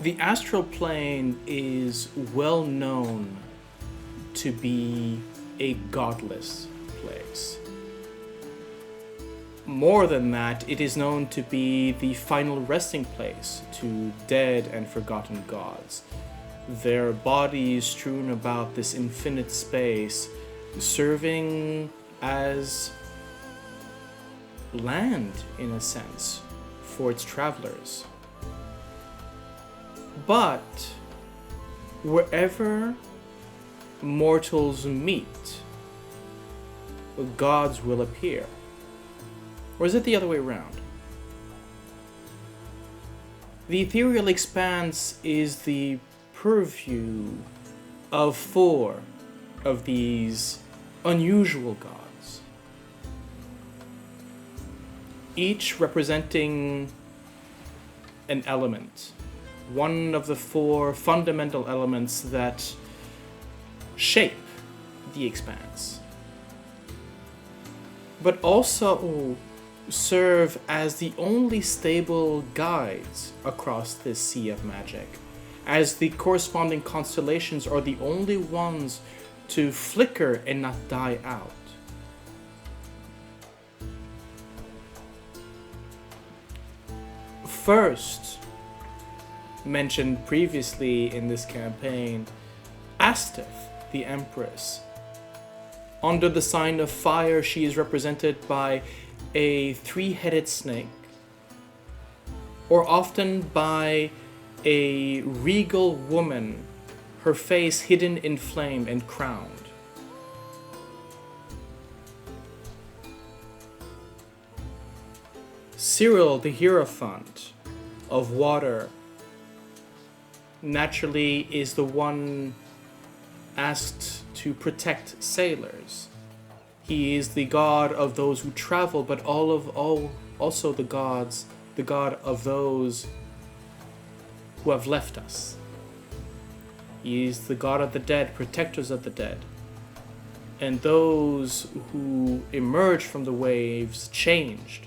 The Astral Plane is well known to be a godless place. More than that, it is known to be the final resting place to dead and forgotten gods. Their bodies strewn about this infinite space, serving as land, in a sense, for its travelers. But wherever mortals meet, gods will appear. Or is it the other way around? The Aetherial Expanse is the purview of 4 of these unusual gods, each representing an element, one of the 4 fundamental elements that shape the expanse, but also serve as the only stable guides across this sea of magic, as the corresponding constellations are the only ones to flicker and not die out. First, mentioned previously in this campaign, Asteth, the Empress. Under the sign of fire, she is represented by a 3-headed snake, or often by a regal woman, her face hidden in flame and crowned. Cyril, the Hierophant of water, naturally is the one asked to protect sailors. He is the god of those who travel, but also the god of those who have left us. He is the god of the dead, protectors of the dead. And those who emerge from the waves changed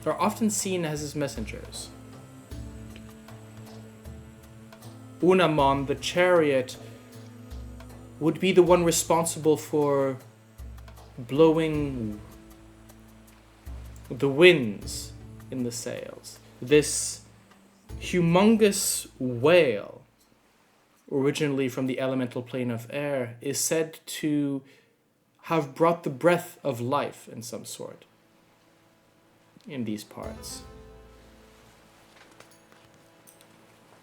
are often seen as his messengers. Unamon, the chariot, would be the one responsible for blowing the winds in the sails. This humongous whale, originally from the elemental plane of air, is said to have brought the breath of life in some sort in these parts.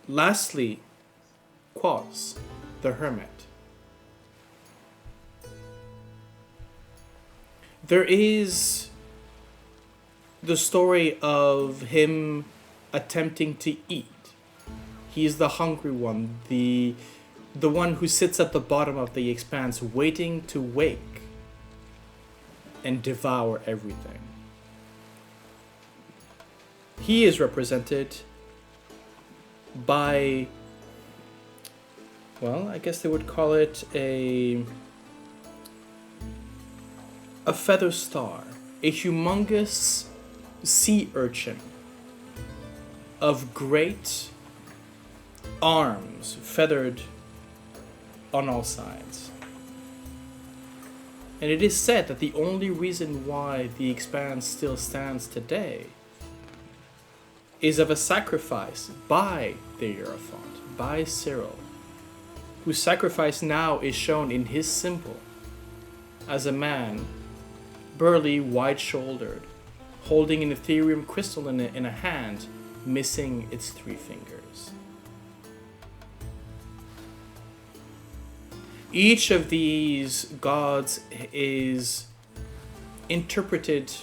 Lastly, Quas, the hermit. There is the story of him attempting to eat. He is the hungry one, the one who sits at the bottom of the expanse waiting to wake and devour everything. He is represented by, well, I guess they would call it a feather star, a humongous sea urchin of great arms, feathered on all sides. And it is said that the only reason why the expanse still stands today is of a sacrifice by the Hierophant, by Cyril, whose sacrifice now is shown in his symbol as a man, burly, wide-shouldered, holding an Ethereum crystal in a hand, missing its 3 fingers. Each of these gods is interpreted,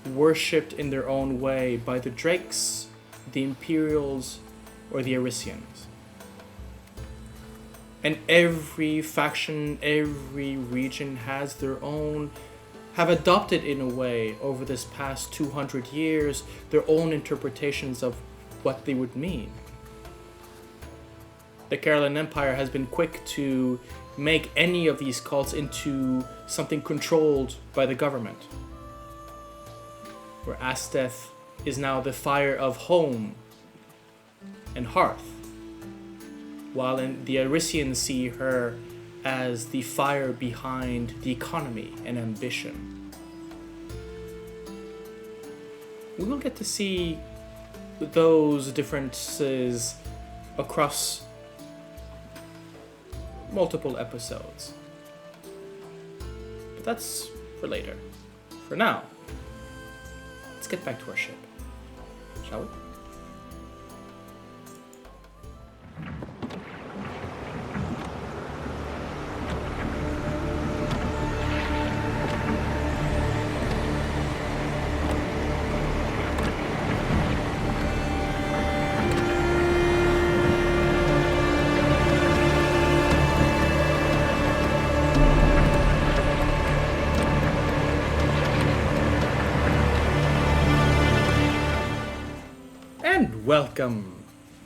worshipped in their own way by the Drakes, the Imperials, or the Arisians. And every faction, every region has their own, have adopted in a way over this past 200 years, their own interpretations of what they would mean. The Caroline Empire has been quick to make any of these cults into something controlled by the government, where Asteth is now the fire of home, and hearth, while in the Arisians see her as the fire behind the economy and ambition. We will get to see those differences across multiple episodes. But that's for later. For now, let's get back to our ship, shall we?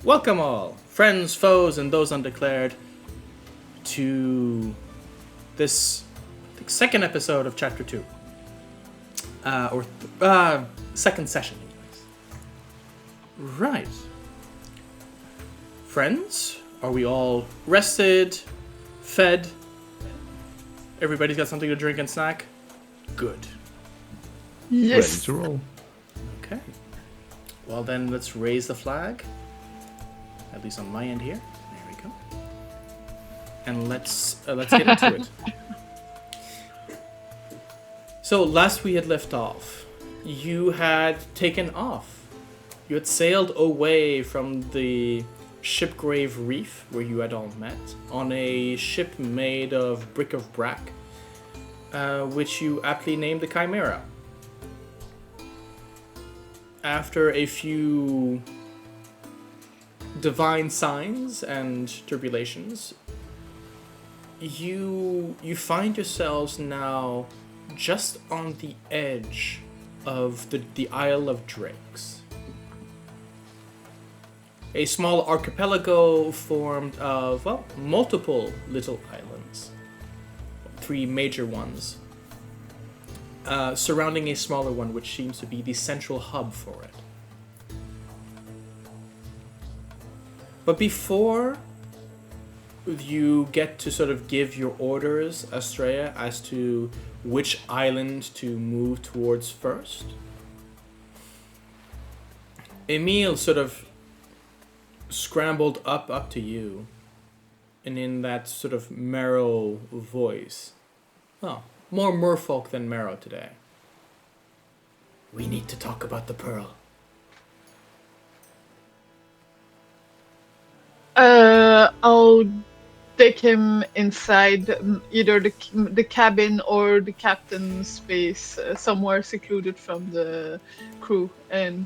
Welcome all, friends, foes, and those undeclared, to this second episode of Chapter 2. Second session, anyways. Right. Friends, are we all rested, fed? Everybody's got something to drink and snack? Good. Yes. Ready to roll. Okay. Well then, let's raise the flag. At least on my end here. There we go. And let's get into it. So last we had left off, you had taken off. You had sailed away from the Shipgrave Reef where you had all met on a ship made of brick of brack, which you aptly named the Chimera. After a few divine signs and tribulations, you find yourselves now just on the edge of the Isle of Drakes. A small archipelago formed of, well, multiple little islands. 3 major ones. Surrounding a smaller one, which seems to be the central hub for it. But before you get to sort of give your orders, Astrea, as to which island to move towards first, Emil sort of scrambled up to you, and in that sort of Marrow voice, well, more merfolk than Marrow today. We need to talk about the pearl. I'll take him inside either the cabin or the captain's space, somewhere secluded from the crew, and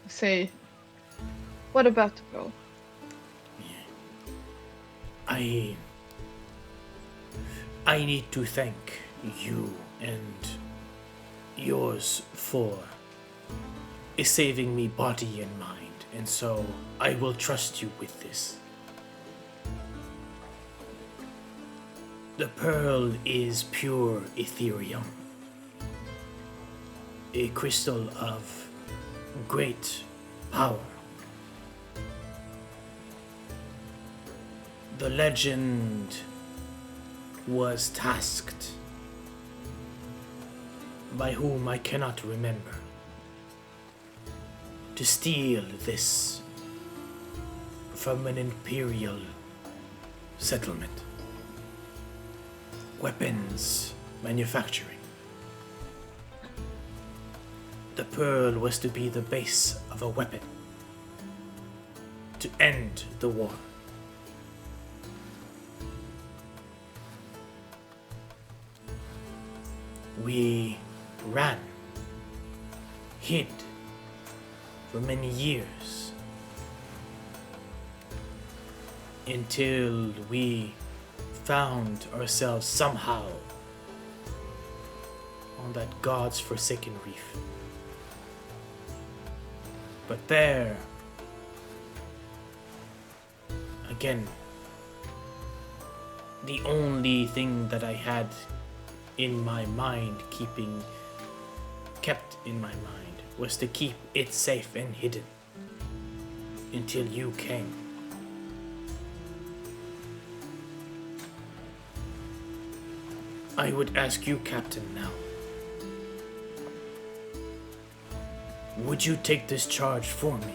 say, "What about the pearl?" I need to thank you and yours for saving me body and mind, and so I will trust you with this. The pearl is pure Ethereum, a crystal of great power. The legend was tasked, by whom I cannot remember, to steal this from an imperial settlement. Weapons manufacturing. The pearl was to be the base of a weapon to end the war. We ran, hid for many years, until we found ourselves somehow on that God's forsaken reef. But there, again, the only thing that I had in my mind, kept in my mind, was to keep it safe and hidden. until you came. I would ask you, Captain, now. Would you take this charge for me?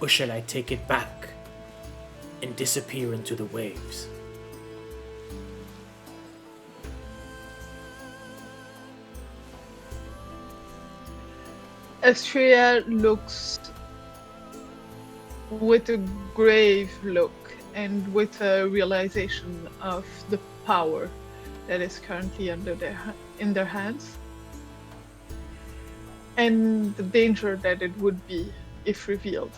Or shall I take it back and disappear into the waves? Astrea looks with a grave look and with a realization of the power that is currently in their hands and the danger that it would be if revealed.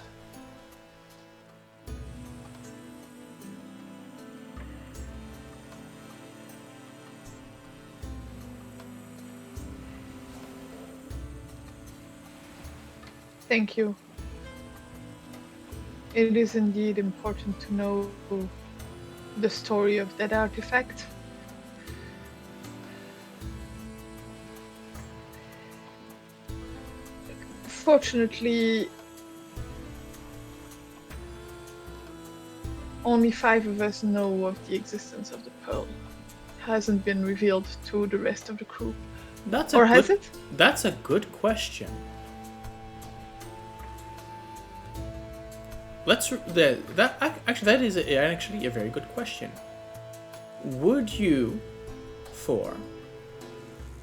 Thank you. It is indeed important to know the story of that artifact. Fortunately, only 5 of us know of the existence of the pearl. It hasn't been revealed to the rest of the crew. Has it? That's a good question. That is actually a very good question. Would you,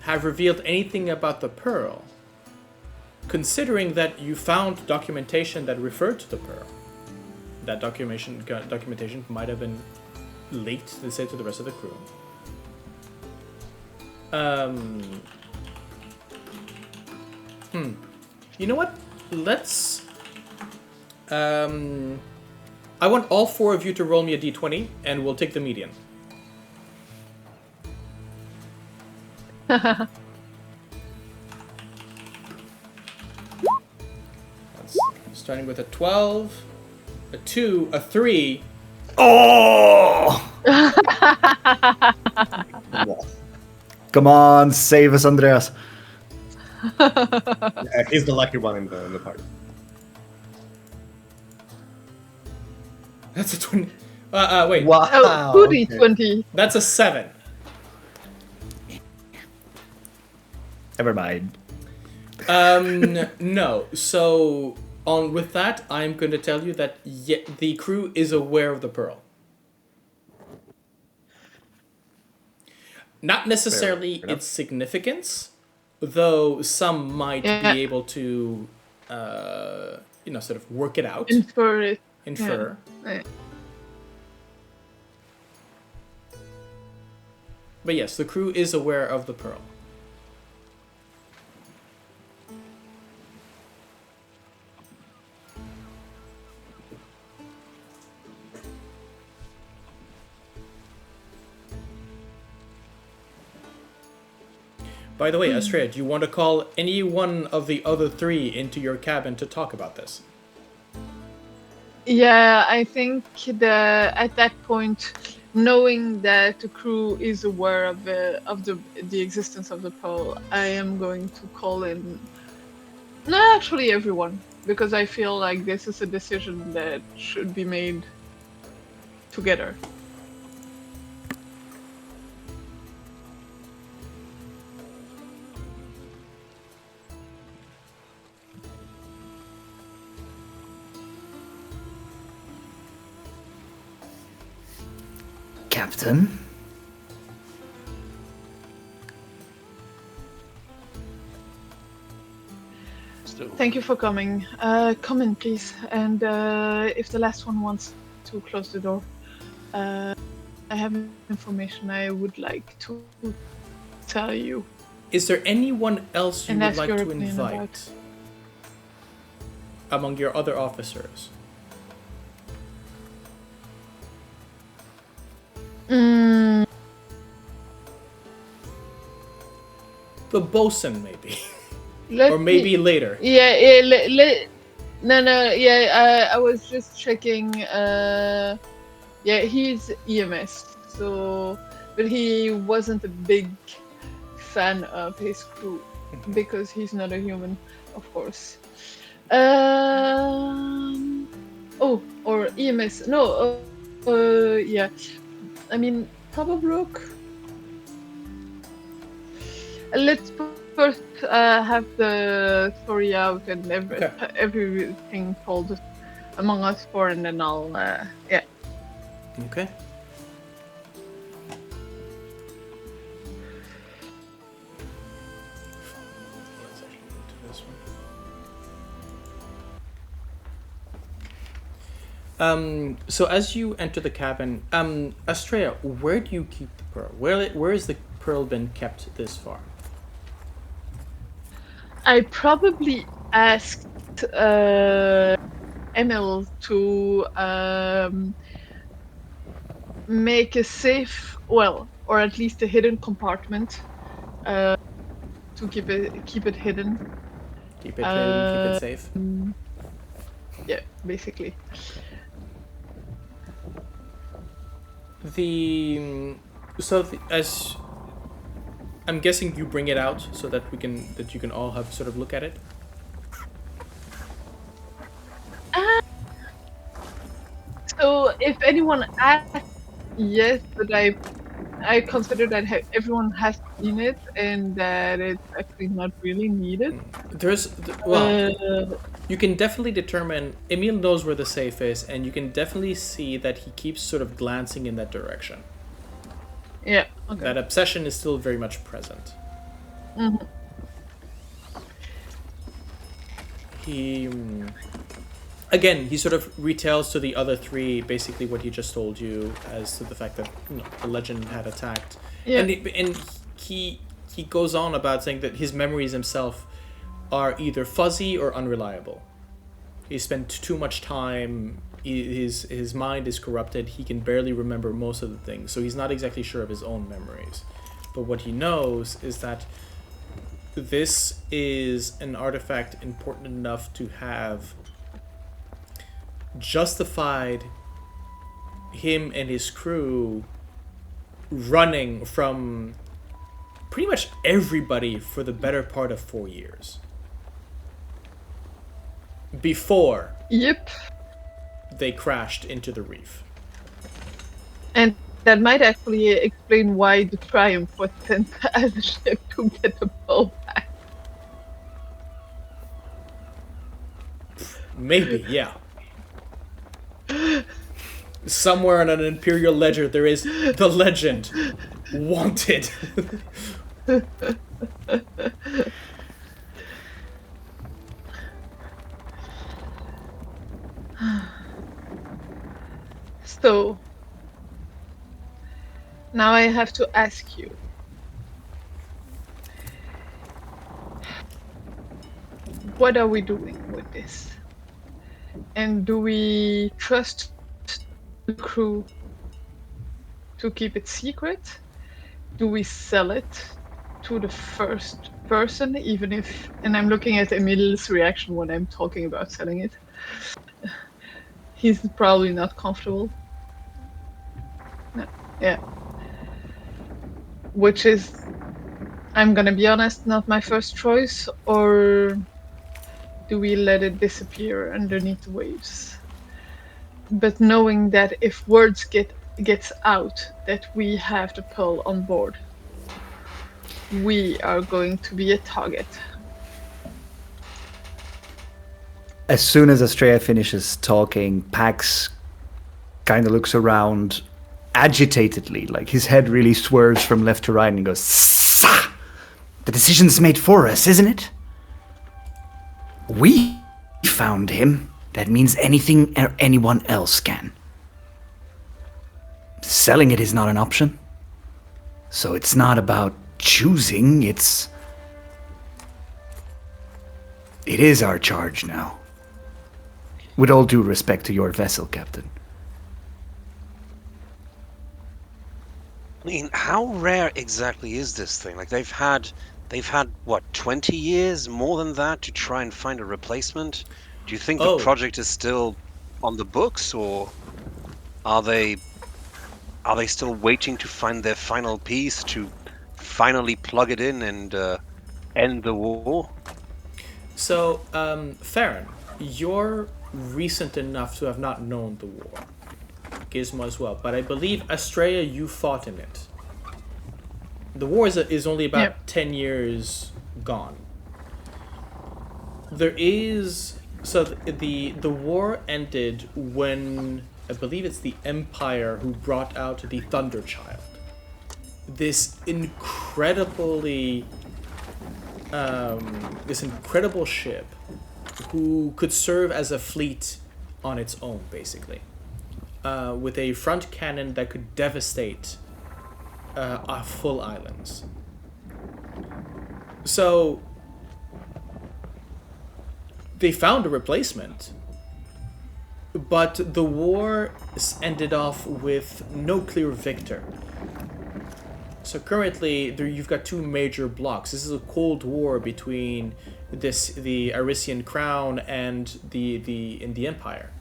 have revealed anything about the pearl, considering that you found documentation that referred to the pearl? That documentation might have been leaked, let's say, to the rest of the crew. You know what? Let's. I want all 4 of you to roll me a d20, and we'll take the median. Starting with a 12, a 2, a 3. Oh! Come on, save us, Andreas. Yeah, he's the lucky one in the party. That's a 20. Wait. Wow. Oh, 2d20. That's a 7. Never mind. No. So, with that, I'm going to tell you that the crew is aware of the pearl. Not necessarily its significance, though some might be able to, sort of work it out. Infer. Yeah. But yes, the crew is aware of the pearl. By the way, Astrea, do you want to call any one of the other 3 into your cabin to talk about this? Yeah, I think at that point, knowing that the crew is aware of the existence of the pearl, I am going to call in. Not actually everyone, because I feel like this is a decision that should be made together. Captain? Thank you for coming. Come in, please. And if the last one wants to close the door, I have information I would like to tell you. Is there anyone else you And would ask like your to opinion invite about. among your other officers? The bosun, maybe. Or maybe later. Yeah, I was just checking. Yeah, he's EMS, so, but he wasn't a big fan of his crew because he's not a human, of course. Oh, or EMS. No. Yeah. I mean, Papa Brook. Let's first have the story out and Okay. everything told among us four, and then I'll. Yeah. Okay. Let's actually go to this one. So as you enter the cabin, Astrea, where do you keep the pearl? Where has the pearl been kept this far? I probably asked Emil to make a safe, well, or at least a hidden compartment to keep it hidden. Keep it hidden, keep it safe. Yeah, basically. As I'm guessing you bring it out so that you can all have sort of look at it. So if anyone asks, yes, but I consider that everyone has seen it and that it's actually not really needed. You can definitely determine. Emil knows where the safe is, and you can definitely see that he keeps sort of glancing in that direction. Yeah. Okay. That obsession is still very much present. Mm-hmm. He sort of retells to the other three basically what he just told you as to the fact that the legend had attacked. Yeah. And he goes on about saying that his memories himself are either fuzzy or unreliable. He spent too much time. His mind is corrupted. He can barely remember most of the things, so he's not exactly sure of his own memories. But what he knows is that this is an artifact important enough to have justified him and his crew running from pretty much everybody for the better part of 4 years. Before they crashed into the reef. And that might actually explain why the Triumph was sent as a ship to get the bow back. Maybe, yeah. Somewhere on an Imperial ledger there is the legend. Wanted. So, now I have to ask you. What are we doing with this? And do we trust the crew to keep it secret? Do we sell it to the first person, even if... And I'm looking at Emil's reaction when I'm talking about selling it. He's probably not comfortable. No. Yeah. Which is, I'm gonna be honest, not my first choice. Or do we let it disappear underneath the waves? But knowing that if words gets out that we have the pearl on board, we are going to be a target. As soon as Astrea finishes talking, Pax kind of looks around agitatedly, like his head really swerves from left to right and he goes, "Sa! The decision's made for us, isn't it? We found him. That means anything or anyone else can. Selling it is not an option. So it's not about choosing, it is our charge now. With all due respect to your vessel, Captain." I mean, how rare exactly is this thing? Like they've had what, 20 years, more than that, to try and find a replacement? Do you think the project is still on the books, or are they still waiting to find their final piece to finally plug it in and end the war? So, Farron, you're recent enough to have not known the war. Gizmo as well, but I believe Astrea, you fought in it. The war is only about 10 years gone. There is the war ended when I believe it's the Empire who brought out the Thunder Child. This incredible ship who could serve as a fleet on its own, basically, with a front cannon that could devastate full islands. So they found a replacement, but the war ended off with no clear victor. So currently, you've got two major blocks. This is a cold war between the Arisian crown and the Empire.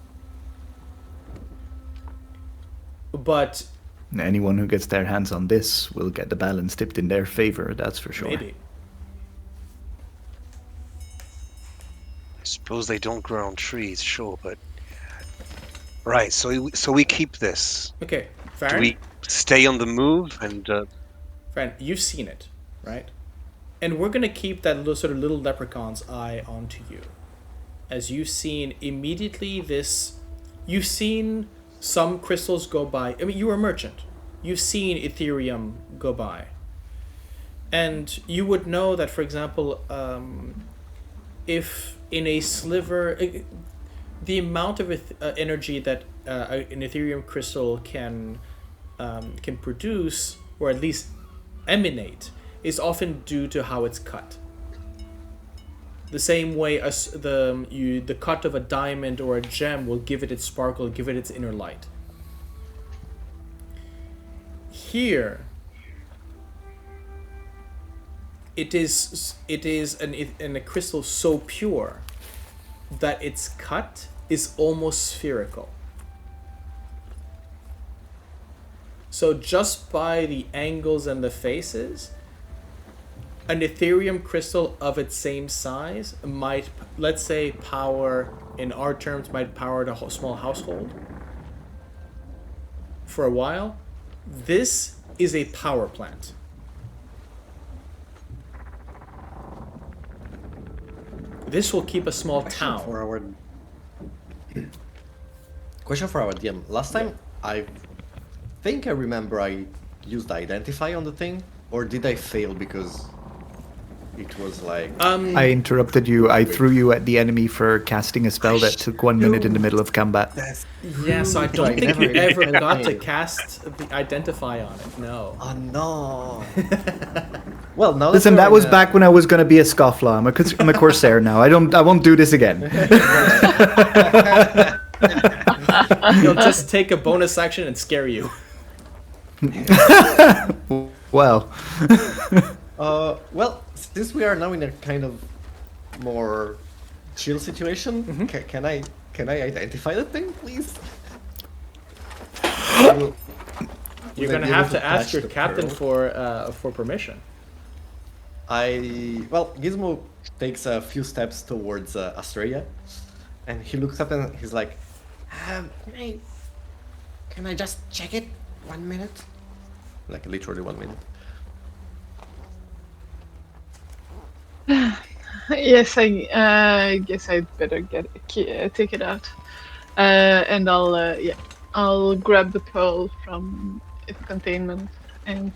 But anyone who gets their hands on this will get the balance tipped in their favor. That's for sure. Maybe. I suppose they don't grow on trees, sure, but right. So we keep this. Okay, Farron. Do we stay on the move and? Farron, you've seen it, right? And we're gonna keep that little leprechaun's eye onto you, as you've seen immediately this. You've seen some crystals go by. I mean, you were a merchant. You've seen Ethereum go by, and you would know that, for example, if in a sliver, the amount of energy that an Ethereum crystal can produce, or at least emanate, is often due to how it's cut. The same way as the cut of a diamond or a gem will give it its sparkle, give it its inner light. Here, it is a crystal so pure that its cut is almost spherical. So just by the angles and the faces, an Ethereum crystal of its same size might, let's say, power, in our terms, might power a small household for a while. This is a power plant. This will keep a small town. Question for our DM. Last time, I think I remember I used Identify on the thing, or did I fail because it was like... I interrupted you. I threw you at the enemy for casting a spell that took 1 minute in the middle of combat. Yeah, so I don't think you ever got to cast the Identify on it, no. Oh no. Well, now listen, that was back when I was going to be a scofflaw. I'm a Corsair now. I won't do this again. He'll just take a bonus action and scare you. Well. Well, since we are now in a kind of more chill situation, can I identify the thing, please? You're gonna have to ask your captain for permission. Well, Gizmo takes a few steps towards Astrea, and he looks up and he's like, can I just check it 1 minute? Like literally 1 minute. Yes, I guess I'd better take it out, and I'll grab the pearl from its containment and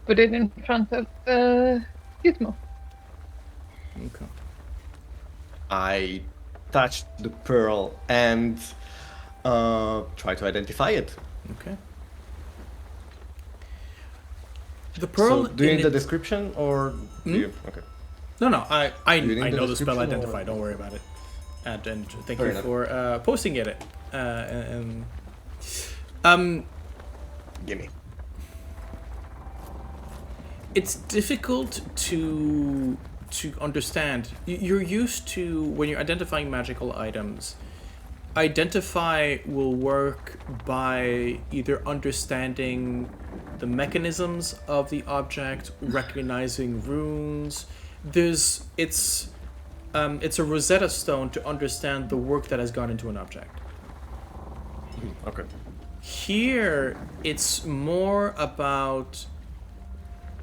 put it in front of Gizmo. Okay. I touch the pearl and try to identify it. Okay. The pearl. So, do you need the description or? Do you? Okay. No. I know the spell description Identify. or- Don't worry about it. And thank Fair you enough. for posting it. Gimme. It's difficult to understand. You're used to, when you're identifying magical items, Identify will work by either understanding the mechanisms of the object, recognizing runes. it's a Rosetta Stone to understand the work that has gone into an object. Okay. Here, it's more about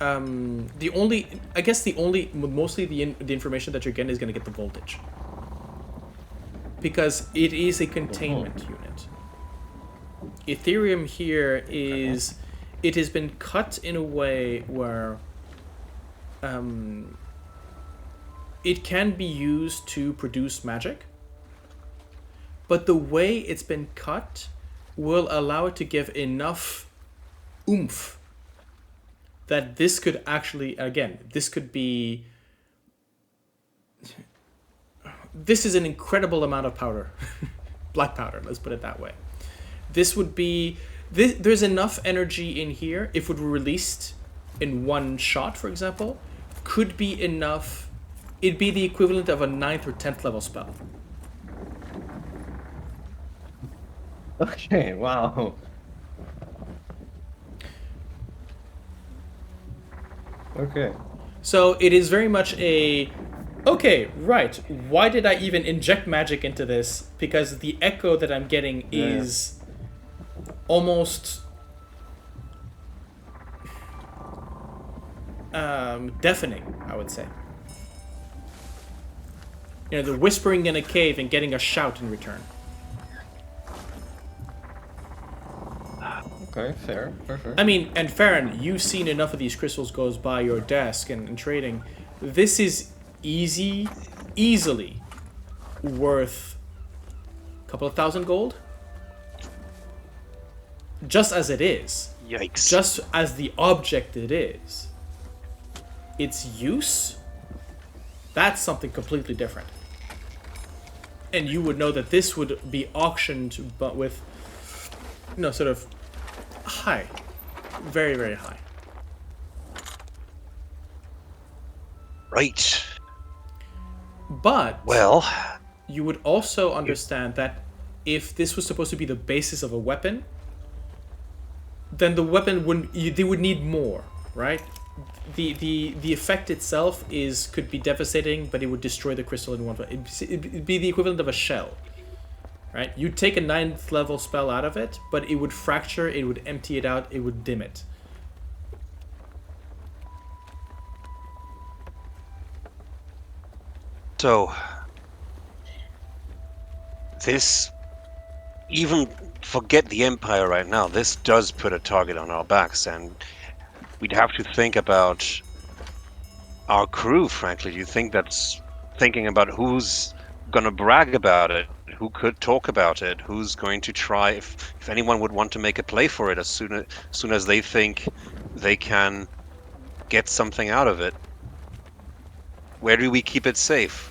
mostly the information that you're getting is going to get the voltage, because it is a containment unit. Ethereum here is, it has been cut in a way where it can be used to produce magic, but the way it's been cut will allow it to give enough oomph that this could actually, again, this is an incredible amount of powder. Black powder, let's put it that way. There's enough energy in here, if it were released in one shot, for example, could be enough. It'd be the equivalent of a 9th or 10th level spell. Okay, wow. Okay. So it is very much okay, right, why did I even inject magic into this? Because the echo that I'm getting is almost deafening, I would say. The whispering in a cave and getting a shout in return. Okay, fair. I mean, and Farron, you've seen enough of these crystals goes by your desk and trading. This is easily worth a couple of thousand gold. Just as it is. Yikes. Just as the object it is. Its use, that's something completely different. And you would know that this would be auctioned, but with, sort of high. Very, very high. Right. But well, you would also understand that if this was supposed to be the basis of a weapon, then the weapon they would need more, right? The effect itself could be devastating, but it would destroy the crystal in one way. It'd be the equivalent of a shell, right? You'd take a 9th level spell out of it, but it would fracture, it would empty it out, it would dim it. So, this, even forget the Empire right now, this does put a target on our backs, and we'd have to think about our crew, frankly. Do you think that's thinking about who's going to brag about it, who could talk about it, who's going to try, if anyone would want to make a play for it as soon as they think they can get something out of it? Where do we keep it safe?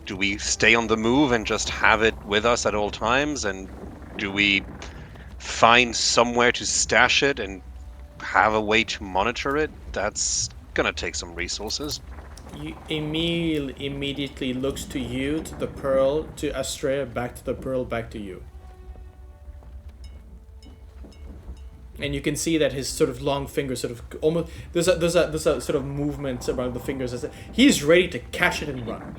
Do we stay on the move and just have it with us at all times? And do we find somewhere to stash it and have a way to monitor it? That's gonna take some resources. Emil immediately looks to you, to the pearl, to Astrea, back to the pearl, back to you. And you can see that his sort of long fingers sort of almost there's a sort of movement around the fingers as he's ready to catch it and run.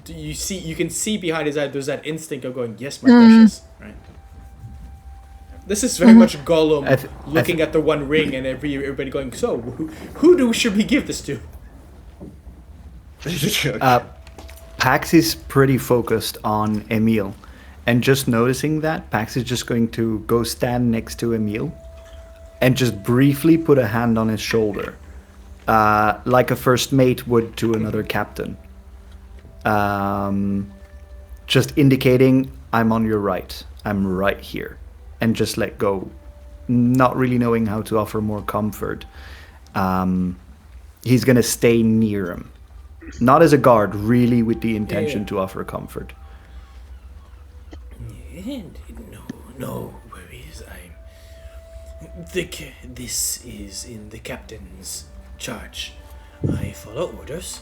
You can see behind his eye there's that instinct of going, yes, my precious, right? This is very much Gollum looking at the one ring and everybody going, so who should we give this to? Pax is pretty focused on Emil. And just noticing that, Pax is just going to go stand next to Emil and just briefly put a hand on his shoulder, like a first mate would to another captain. Just indicating, I'm on your right. I'm right here. And just let go. Not really knowing how to offer more comfort. He's going to stay near him. Not as a guard, really with the intention to offer comfort. No worries. This is in the captain's charge. I follow orders.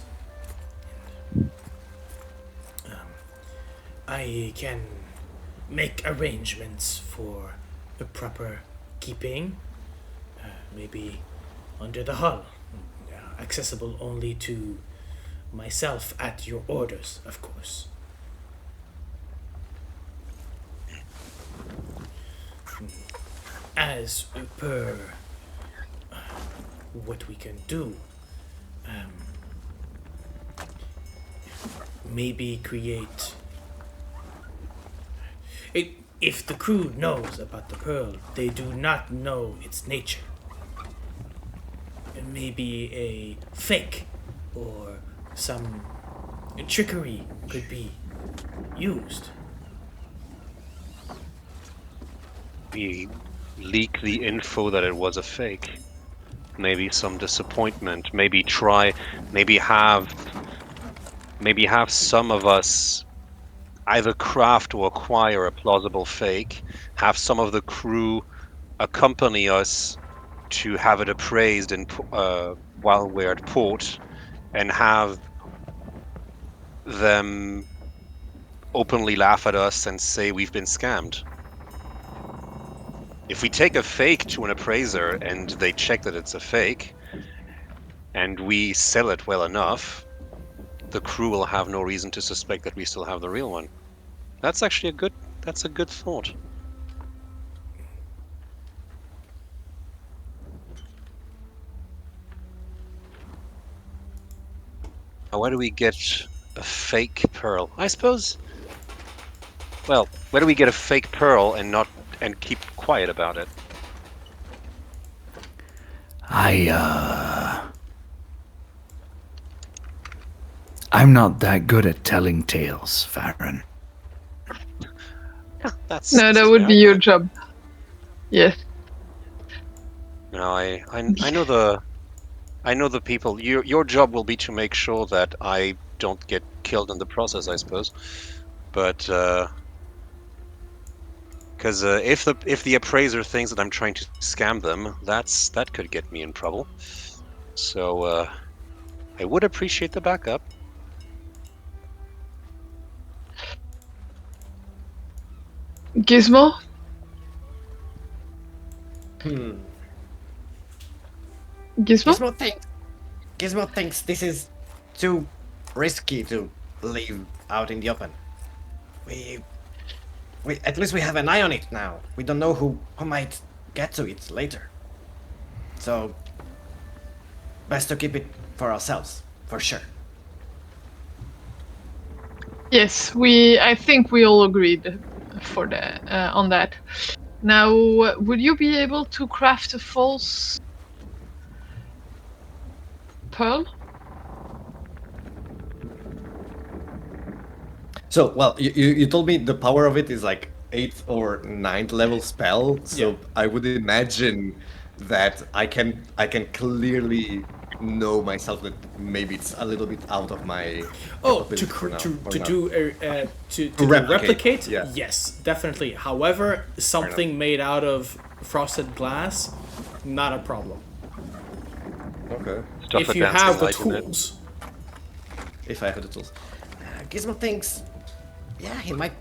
I can make arrangements for the proper keeping, maybe under the hull, accessible only to myself at your orders, of course. As per what we can do, maybe create... If the crew knows about the pearl, they do not know its nature. Maybe a fake or some trickery could be used. We leak the info that it was a fake. Maybe some disappointment. Maybe have some of us either craft or acquire a plausible fake, have some of the crew accompany us to have it appraised while we're at port, and have them openly laugh at us and say we've been scammed. If we take a fake to an appraiser and they check that it's a fake, and we sell it well enough, the crew will have no reason to suspect that we still have the real one. That's actually a good thought. Now, where do we get a fake pearl? I suppose. Well, where do we get a fake pearl and keep quiet about it? I'm not that good at telling tales, Farron. That would be your job. Yes. No, I know the people. Your job will be to make sure that I don't get killed in the process, I suppose. But because if the appraiser thinks that I'm trying to scam them, that could get me in trouble. So I would appreciate the backup. Gizmo? Gizmo? Gizmo thinks this is too risky to leave out in the open. We at least we have an eye on it now. We don't know who might get to it later. So best to keep it for ourselves, for sure. Yes, I think we all agreed on that. Now, would you be able to craft a false pearl? So, well, you told me the power of it is like 8th or 9th level spell. So Yeah. I would imagine that I can clearly know myself that maybe it's a little bit out of my capability for now. To replicate, replicate, yeah. yes, definitely. However, something made out of frosted glass, not a problem. Okay. Stuff If a you dancing have the light in it. tools. If I have the tools. Gizmo thinks, yeah, he might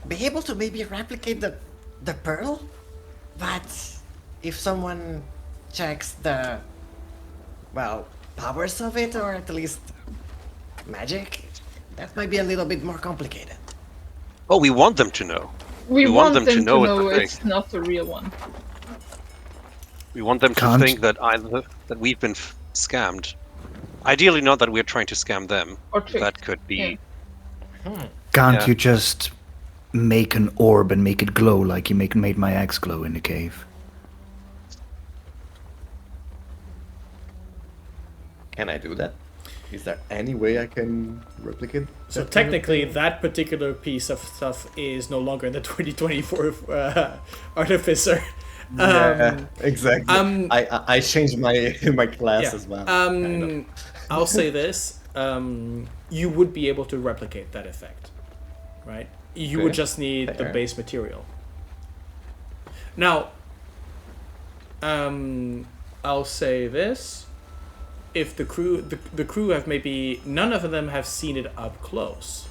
be able to maybe replicate the pearl, but if someone checks the, well, powers of it, or at least magic, that might be a little bit more complicated. Oh, we want them to know. We want them to know it's a fake. it's not the real one. We want them to Can't- think that that we've been scammed. Ideally, not that we're trying to scam them. Or tricked. That could be. Yeah. Can't Yeah. you just make an orb and make it glow like you made my axe glow in the cave? Can I do that? Is there any way I can replicate? So that kind of technically, thing? that particular piece of stuff is no longer in the 2024 Artificer. Yeah, exactly. um, I changed my my class Yeah. as well. kind of. I'll say this: you would be able to replicate that effect, right? You would Okay. just need the Fair. base material. Now, I'll say this: if the crew have maybe none of them have seen it up close.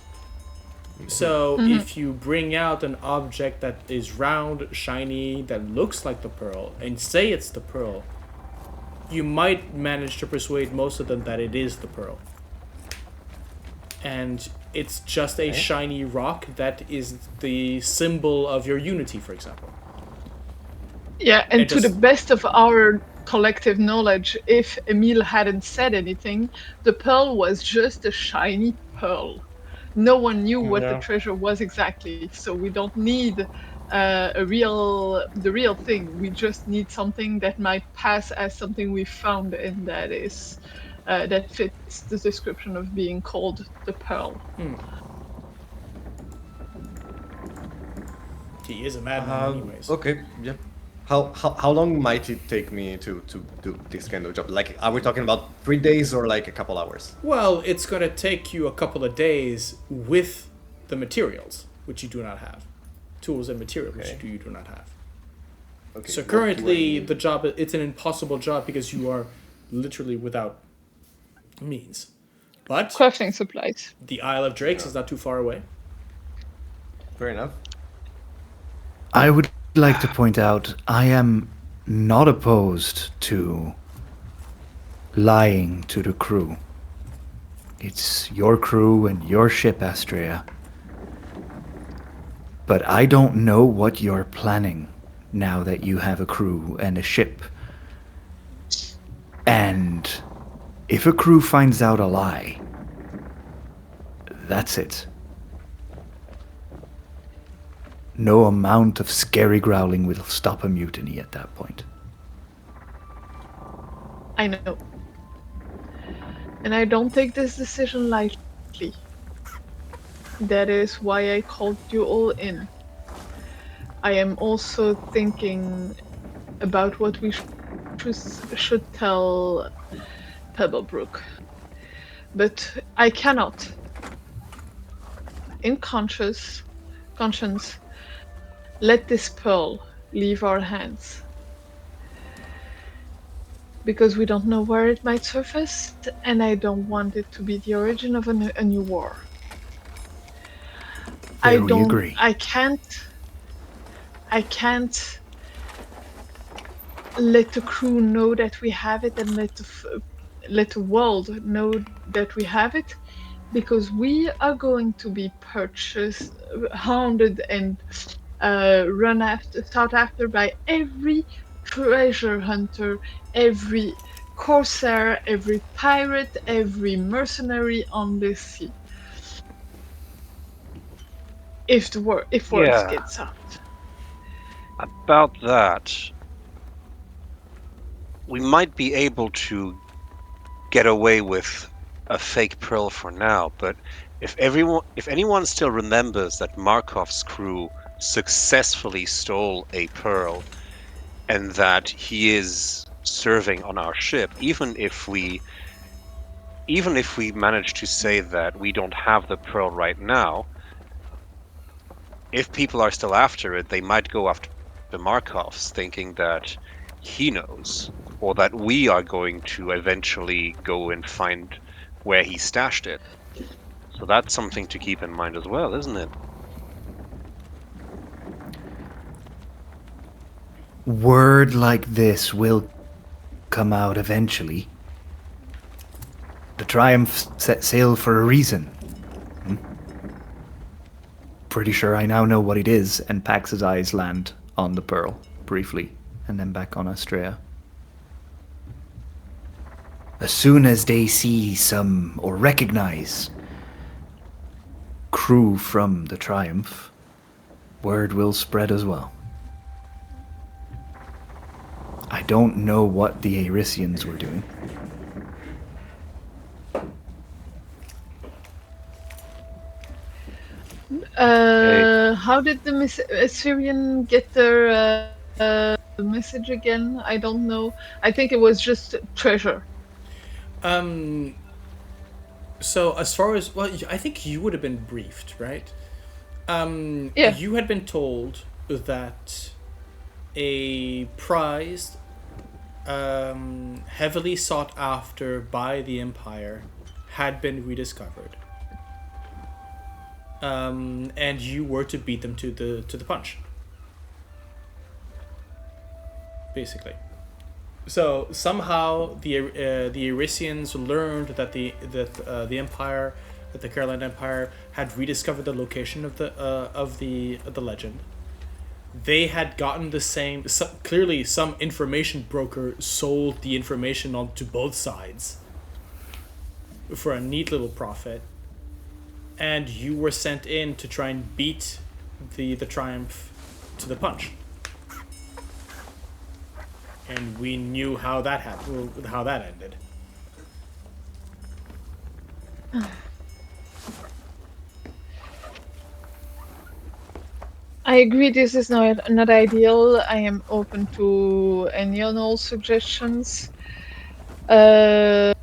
So if you bring out an object that is round, shiny, that looks like the pearl, and say it's the pearl, you might manage to persuade most of them that it is the pearl. and it's just a shiny rock that is the symbol of your unity, for example. Yeah, and to the best of our collective knowledge, if Emile hadn't said anything, the pearl was just a shiny pearl. No one knew what the treasure was exactly, so we don't need the real thing. We just need something that might pass as something we found, and that is that fits the description of being called the pearl. He is a madman, anyways. Okay, yeah. How long might it take me to do this kind of job? Like, are we talking about 3 days or like a couple hours? Well, it's going to take you a couple of days with the materials, which you do not have. Tools and materials, which you do not have. Okay. So currently, the job, it's an impossible job because you are literally without means. But crafting supplies. The Isle of Drakes is not too far away. Fair enough. I would like to point out, I am not opposed to lying to the crew. It's your crew and your ship, Astrea. But I don't know what you're planning now that you have a crew and a ship. And if a crew finds out a lie, that's it. No amount of scary growling will stop a mutiny at that point. I know. And I don't take this decision lightly. That is why I called you all in. I am also thinking about what we should tell Pebblebrook. But I cannot, in conscience, let this pearl leave our hands. Because we don't know where it might surface, and I don't want it to be the origin of a new war. We agree. I can't let the crew know that we have it and let the world know that we have it, because we are going to be purchased, hounded, and sought after by every treasure hunter, every corsair, every pirate, every mercenary on this sea. If word gets out. About that, we might be able to get away with a fake pearl for now, but if anyone still remembers that Markov's crew successfully stole a pearl and that he is serving on our ship, even if we manage to say that we don't have the pearl right now, if people are still after it, they might go after the Markovs, thinking that he knows, or that we are going to eventually go and find where he stashed it. So that's something to keep in mind as well, isn't it? Word like this will come out eventually. The Triumph set sail for a reason. Pretty sure I now know what it is, and Pax's eyes land on the pearl, briefly, and then back on Astrea. As soon as they see some, or recognize, crew from the Triumph, word will spread as well. I don't know what the Aetherians were doing. How did the Assyrian get their message again? I don't know. I think it was just treasure. So as far as, well, I think you would have been briefed, right? Yeah. You had been told that a prize heavily sought after by the Empire had been rediscovered. And you were to beat them to the punch. Basically. So somehow the Aetherians learned that the Empire that the Caroline Empire had rediscovered the location of the legend. They had gotten the same. Clearly, some information broker sold the information on to both sides for a neat little profit, and you were sent in to try and beat the Triumph to the punch. And we knew how that happened, how that ended. I agree this is not ideal. I am open to any and all suggestions. And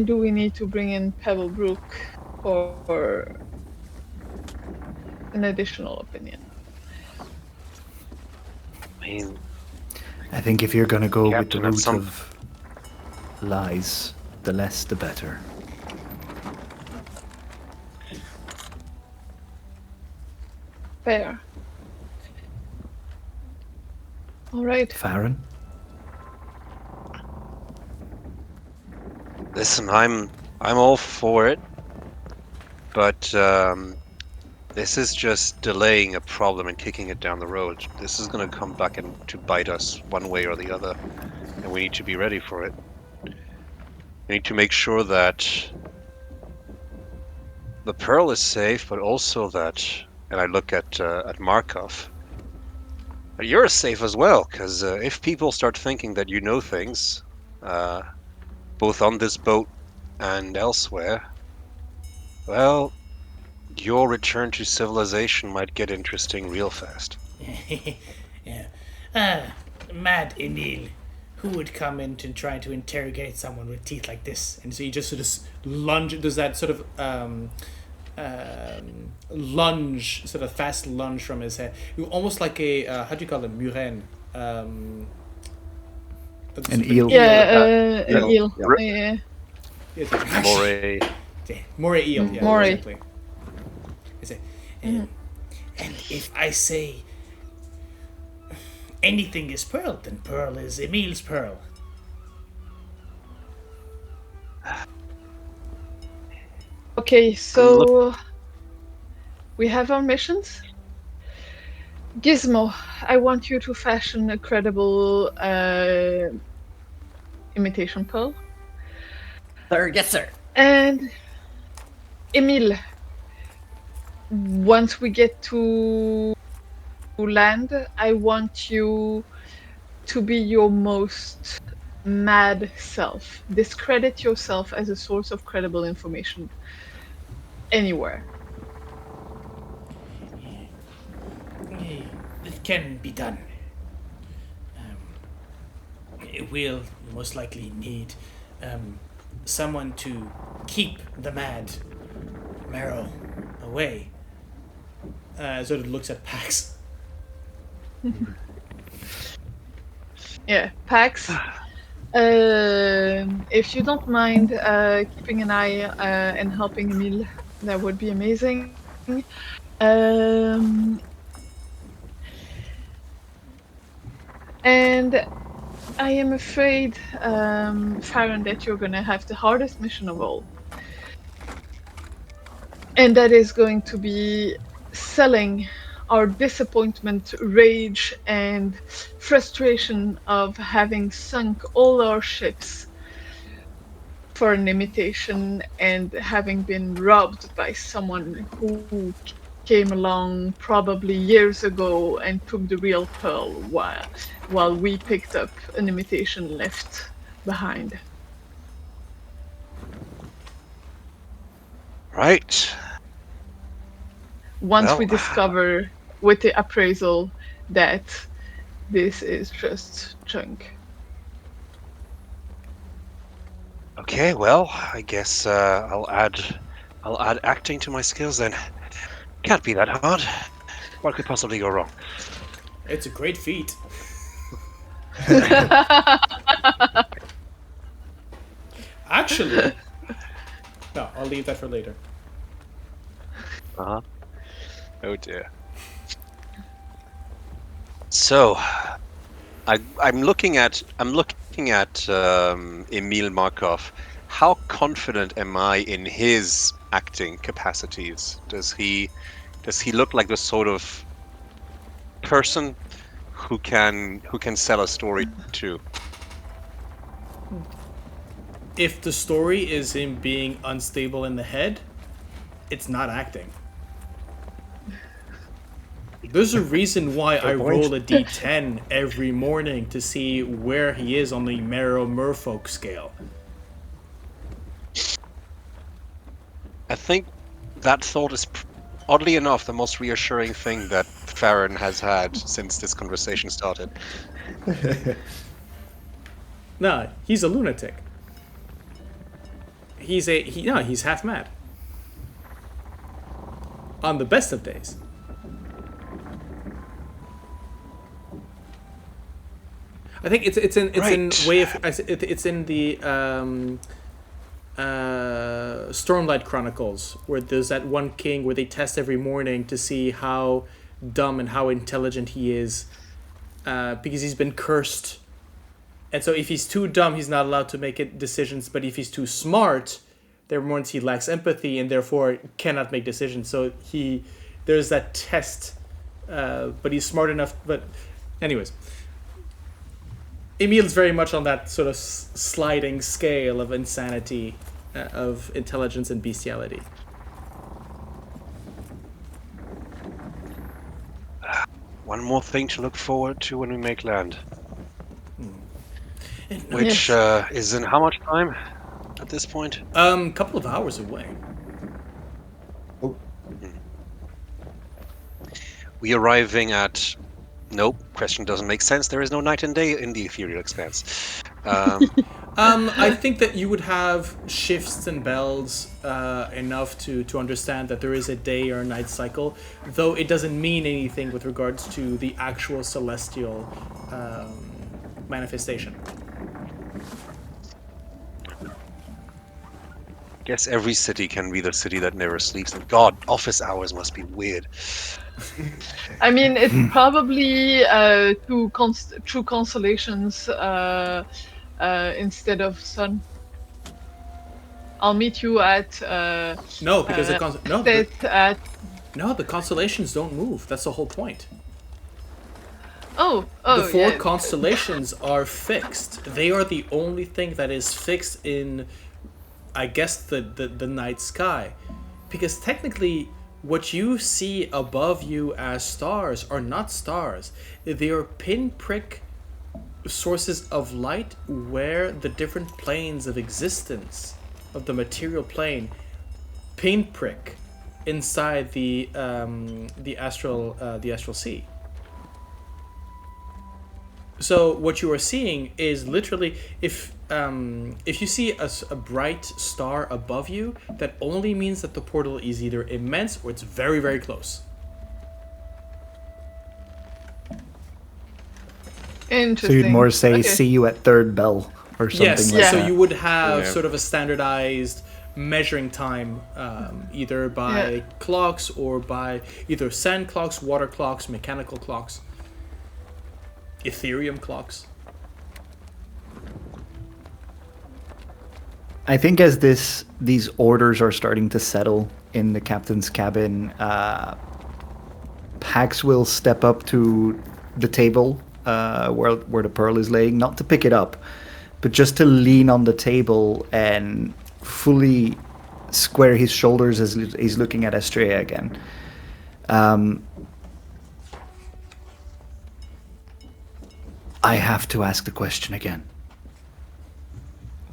do we need to bring in Pebblebrook for an additional opinion? I mean, I think if you're going to go with the Captain, at route some- of lies, the less the better. Fair. All right. Farron? listen, I'm all for it, but this is just delaying a problem and kicking it down the road. This is going to come back and to bite us one way or the other, and we need to be ready for it. We need to make sure that the Pearl is safe, but also that, and I look at Markov, you're safe as well, because if people start thinking that you know things, both on this boat and elsewhere, well, your return to civilization might get interesting real fast. Yeah. Mad Emil, who would come in to try to interrogate someone with teeth like this? And so he just sort of lunge, does that sort of lunge, sort of fast lunge from his head, almost like a how do you call it, murène? An eel. Yeah, an eel. Yeah. Yeah. Moray. Moray eel. Yeah, Moray. exactly. I say, and if I say anything is Pearl, then Pearl is Emil's Pearl. Okay, so we have our missions. Gizmo, I want you to fashion a credible imitation pearl. Sir, yes, sir. And Emil, once we get to land, I want you to be your most mad self. Discredit yourself as a source of credible information anywhere. It can be done. We'll most likely need someone to keep the mad Marrow away. Sort of looks at Pax. Yeah, Pax. If you don't mind keeping an eye and helping Emil, that would be amazing. And I am afraid, Farron, that you're gonna have the hardest mission of all. And that is going to be selling our disappointment, rage, and frustration of having sunk all our ships for an imitation and having been robbed by someone who came along probably years ago and took the real pearl while we picked up an imitation left behind. Right. Once Well, we discover with the appraisal that this is just junk. Okay, well, I guess I'll add acting to my skills then. Can't be that hard. What could possibly go wrong? It's a great feat. Actually, no, I'll leave that for later. Uh-huh. Oh dear. So, I'm looking at Emil Markov. How confident am I in his acting capacities? Does he look like the sort of person who can sell a story to? If the story is him being unstable in the head, it's not acting. There's a reason why I roll a d10 every morning to see where he is on the Merfolk scale. I think that thought is, oddly enough, the most reassuring thing that Farron has had since this conversation started. Nah, he's a lunatic. He's half mad. On the best of days. I think it's in the Stormlight Chronicles, where there's that one king where they test every morning to see how dumb and how intelligent he is, because he's been cursed. And so if he's too dumb, he's not allowed to make decisions, but if he's too smart, there means he lacks empathy and therefore cannot make decisions. So there's that test, but he's smart enough. But anyways, Emil's very much on that sort of sliding scale of insanity, of intelligence and bestiality. One more thing to look forward to when we make land. Which is in how much time at this point? Couple of hours away. We arriving at... Nope, question doesn't make sense. There is no night and day in the Aetherial Expanse. I think that you would have shifts and bells enough to understand that there is a day or a night cycle, though it doesn't mean anything with regards to the actual celestial manifestation. Guess every city can be the city that never sleeps. And God, office hours must be weird. I mean, it's probably true constellations instead of sun. I'll meet you at no, because the constellations don't move. That's the whole point. The four constellations are fixed. They are the only thing that is fixed in, I guess, the night sky, because technically what you see above you as stars are not stars. They are pinprick sources of light where the different planes of existence of the material plane pinprick inside the astral sea. So what you are seeing is literally, if you see a bright star above you, that only means that the portal is either immense or it's very, very close. Interesting. So you'd more say, see you at third bell or something yes, like that. So you would have sort of a standardized measuring time, either by clocks or by either sand clocks, water clocks, mechanical clocks, Ethereum clocks. I think as these orders are starting to settle in the captain's cabin, Pax will step up to the table where the pearl is laying, not to pick it up, but just to lean on the table and fully square his shoulders as he's looking at Astrea again. I have to ask the question again.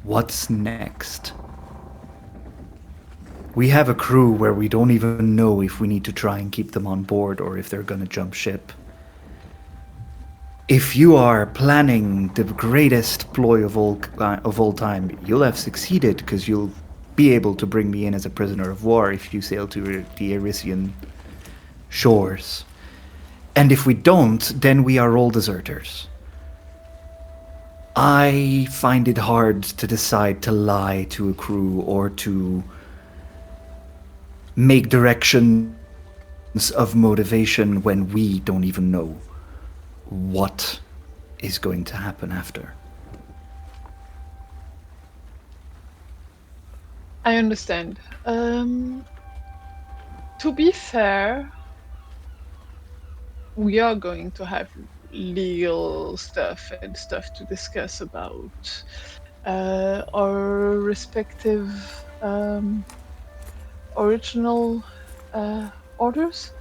What's next? We have a crew where we don't even know if we need to try and keep them on board or if they're gonna jump ship. If you are planning the greatest ploy of all time, you'll have succeeded, because you'll be able to bring me in as a prisoner of war if you sail to the Erisian shores. And if we don't, then we are all deserters. I find it hard to decide to lie to a crew or to make directions of motivation when we don't even know what is going to happen after. I understand. To be fair, we are going to have legal stuff and stuff to discuss about our respective original orders.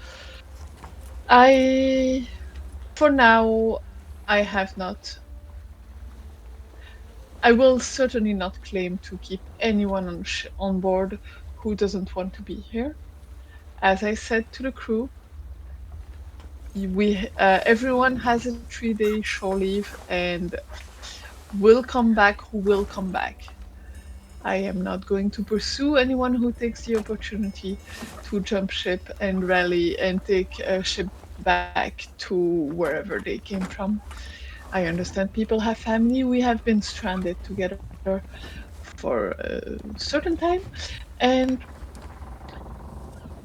For now, I have not. I will certainly not claim to keep anyone on board who doesn't want to be here. As I said to the crew, everyone has a 3-day shore leave and will come back who will come back. I am not going to pursue anyone who takes the opportunity to jump ship and rally and take a ship back to wherever they came from. I understand people have family. We have been stranded together for a certain time, and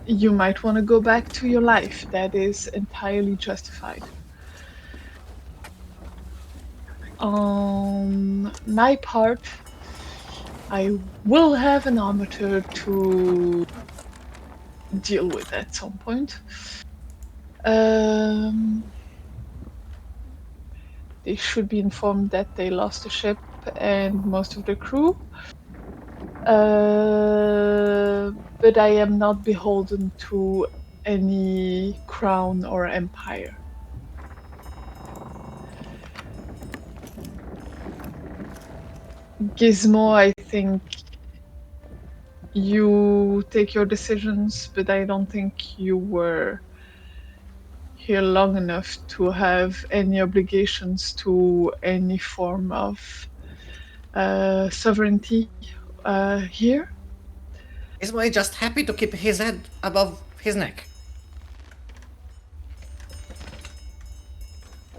you might want to go back to your life. That is entirely justified. On my part, I will have an armature to deal with at some point. They should be informed that they lost the ship and most of the crew. But I am not beholden to any crown or empire. Gizmo, I think you take your decisions, but I don't think you were here long enough to have any obligations to any form of sovereignty here. Is my just happy to keep his head above his neck?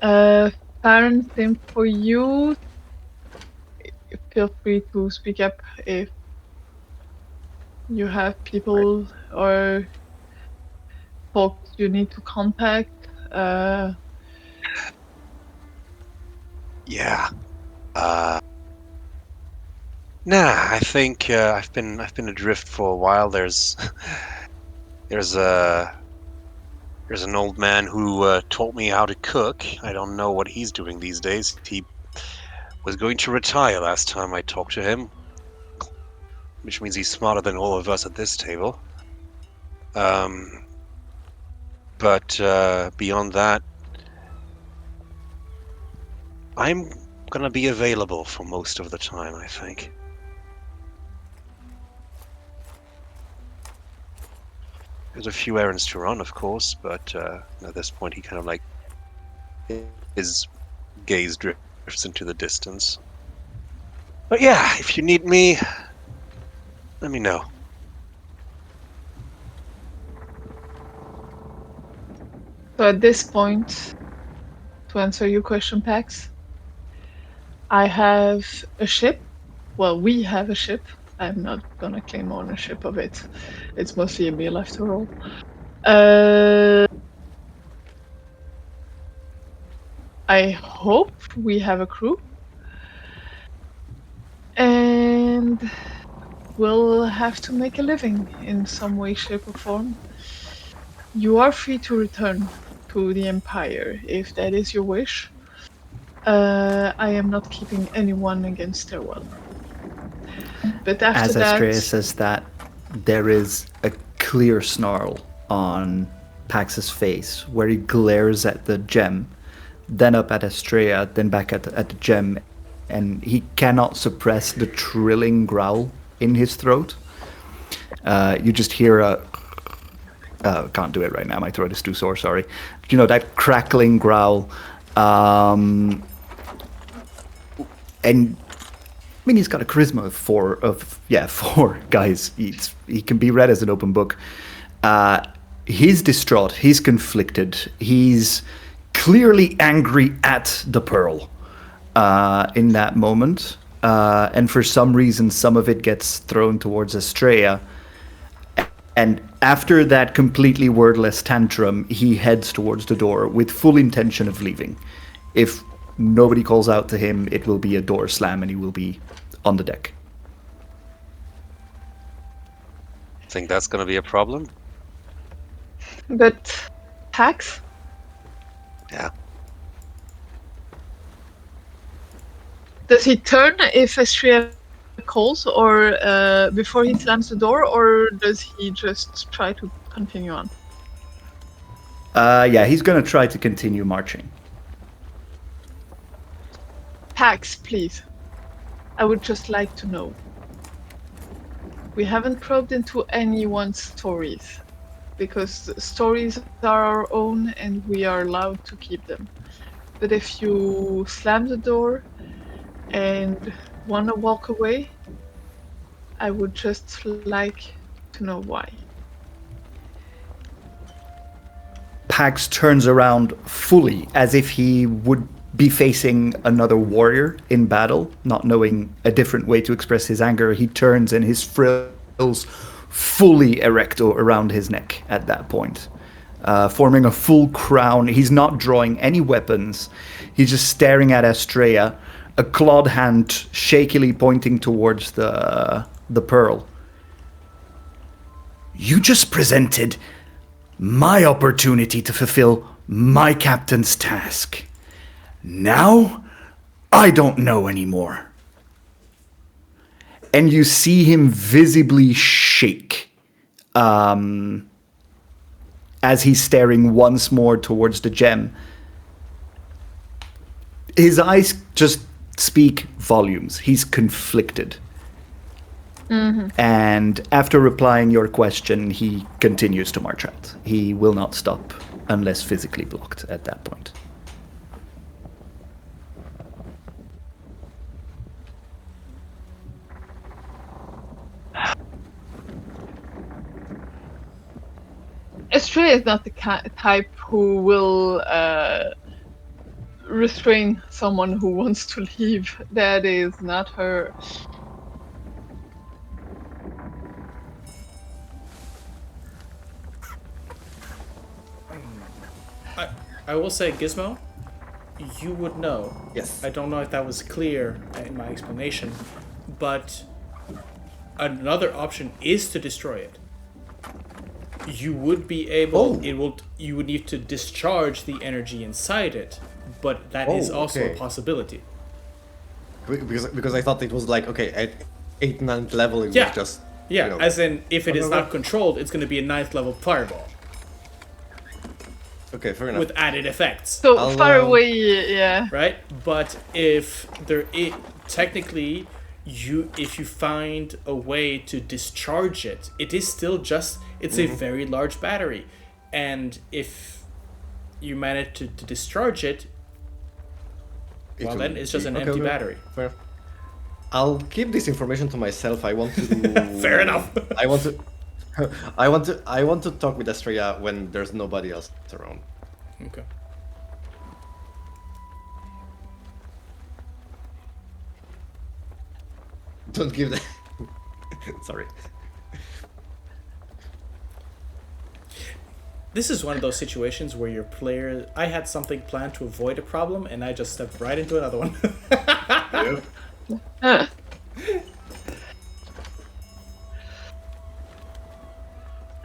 Farron, same for you. Feel free to speak up if you have people or folks you need to contact. Yeah. Nah, I think I've been adrift for a while. There's an old man who taught me how to cook. I don't know what he's doing these days. He was going to retire last time I talked to him, which means he's smarter than all of us at this table. But beyond that, I'm gonna be available for most of the time, I think. There's a few errands to run, of course, but at this point he kind of like his gaze drifts into the distance. But yeah, if you need me, let me know. So at this point, to answer your question, Pax, I have a ship. Well, we have a ship. I'm not gonna claim ownership of it. It's mostly a meal after all. I hope we have a crew. And we'll have to make a living in some way, shape, or form. You are free to return to the Empire if that is your wish. I am not keeping anyone against their will. But after As that, Astrea says that, there is a clear snarl on Pax's face, where he glares at the gem, then up at Astrea, then back at the gem, and he cannot suppress the trilling growl in his throat. You just hear a... can't do it right now, my throat is too sore, sorry. You know, that crackling growl. And I mean, he's got a charisma of four guys. He can be read as an open book. He's distraught. He's conflicted. He's clearly angry at the pearl in that moment. And for some reason, some of it gets thrown towards Astrea. And after that completely wordless tantrum, he heads towards the door with full intention of leaving. If nobody calls out to him, it will be a door slam and he will be on the deck. Think that's going to be a problem? But Pax, Yeah. does he turn if Astrea calls, or before he slams the door, or does he just try to continue on? Yeah, he's gonna try to continue marching. Pax, please. I would just like to know. We haven't probed into anyone's stories, because stories are our own and we are allowed to keep them. But if you slam the door and want to walk away, I would just like to know why. Pax turns around fully as if he would be facing another warrior in battle, not knowing a different way to express his anger. He turns and his frills fully erecto around his neck at that point, forming a full crown. He's not drawing any weapons. He's just staring at Astrea, a clawed hand shakily pointing towards the pearl. You just presented my opportunity to fulfill my captain's task. Now, I don't know anymore. And you see him visibly shake as he's staring once more towards the gem. His eyes just speak volumes. He's conflicted. Mm-hmm. And after replying your question, he continues to march out. He will not stop unless physically blocked at that point. Astrea is not the type who will restrain someone who wants to leave. That is not her. I will say, Gizmo, you would know. Yes. I don't know if that was clear in my explanation, but another option is to destroy it. You would be able. Oh. You would need to discharge the energy inside it, but that is also a possibility. Because I thought it was like, okay, at 8th, 9th level it was just... Yeah, you know, as in, if it is not controlled, it's going to be a 9th level fireball. Okay, fair enough. With added effects. So far away, yeah. Right? But if there is... Technically, if you find a way to discharge it, it is still just... It's a very large battery. And if you manage to discharge it, well, then it's just an empty battery. Fair. I'll keep this information to myself. I want to... Fair enough. I want to talk with Astrea when there's nobody else around. Okay. Don't give that... Sorry. This is one of those situations where your player... I had something planned to avoid a problem, and I just stepped right into another one. Yep.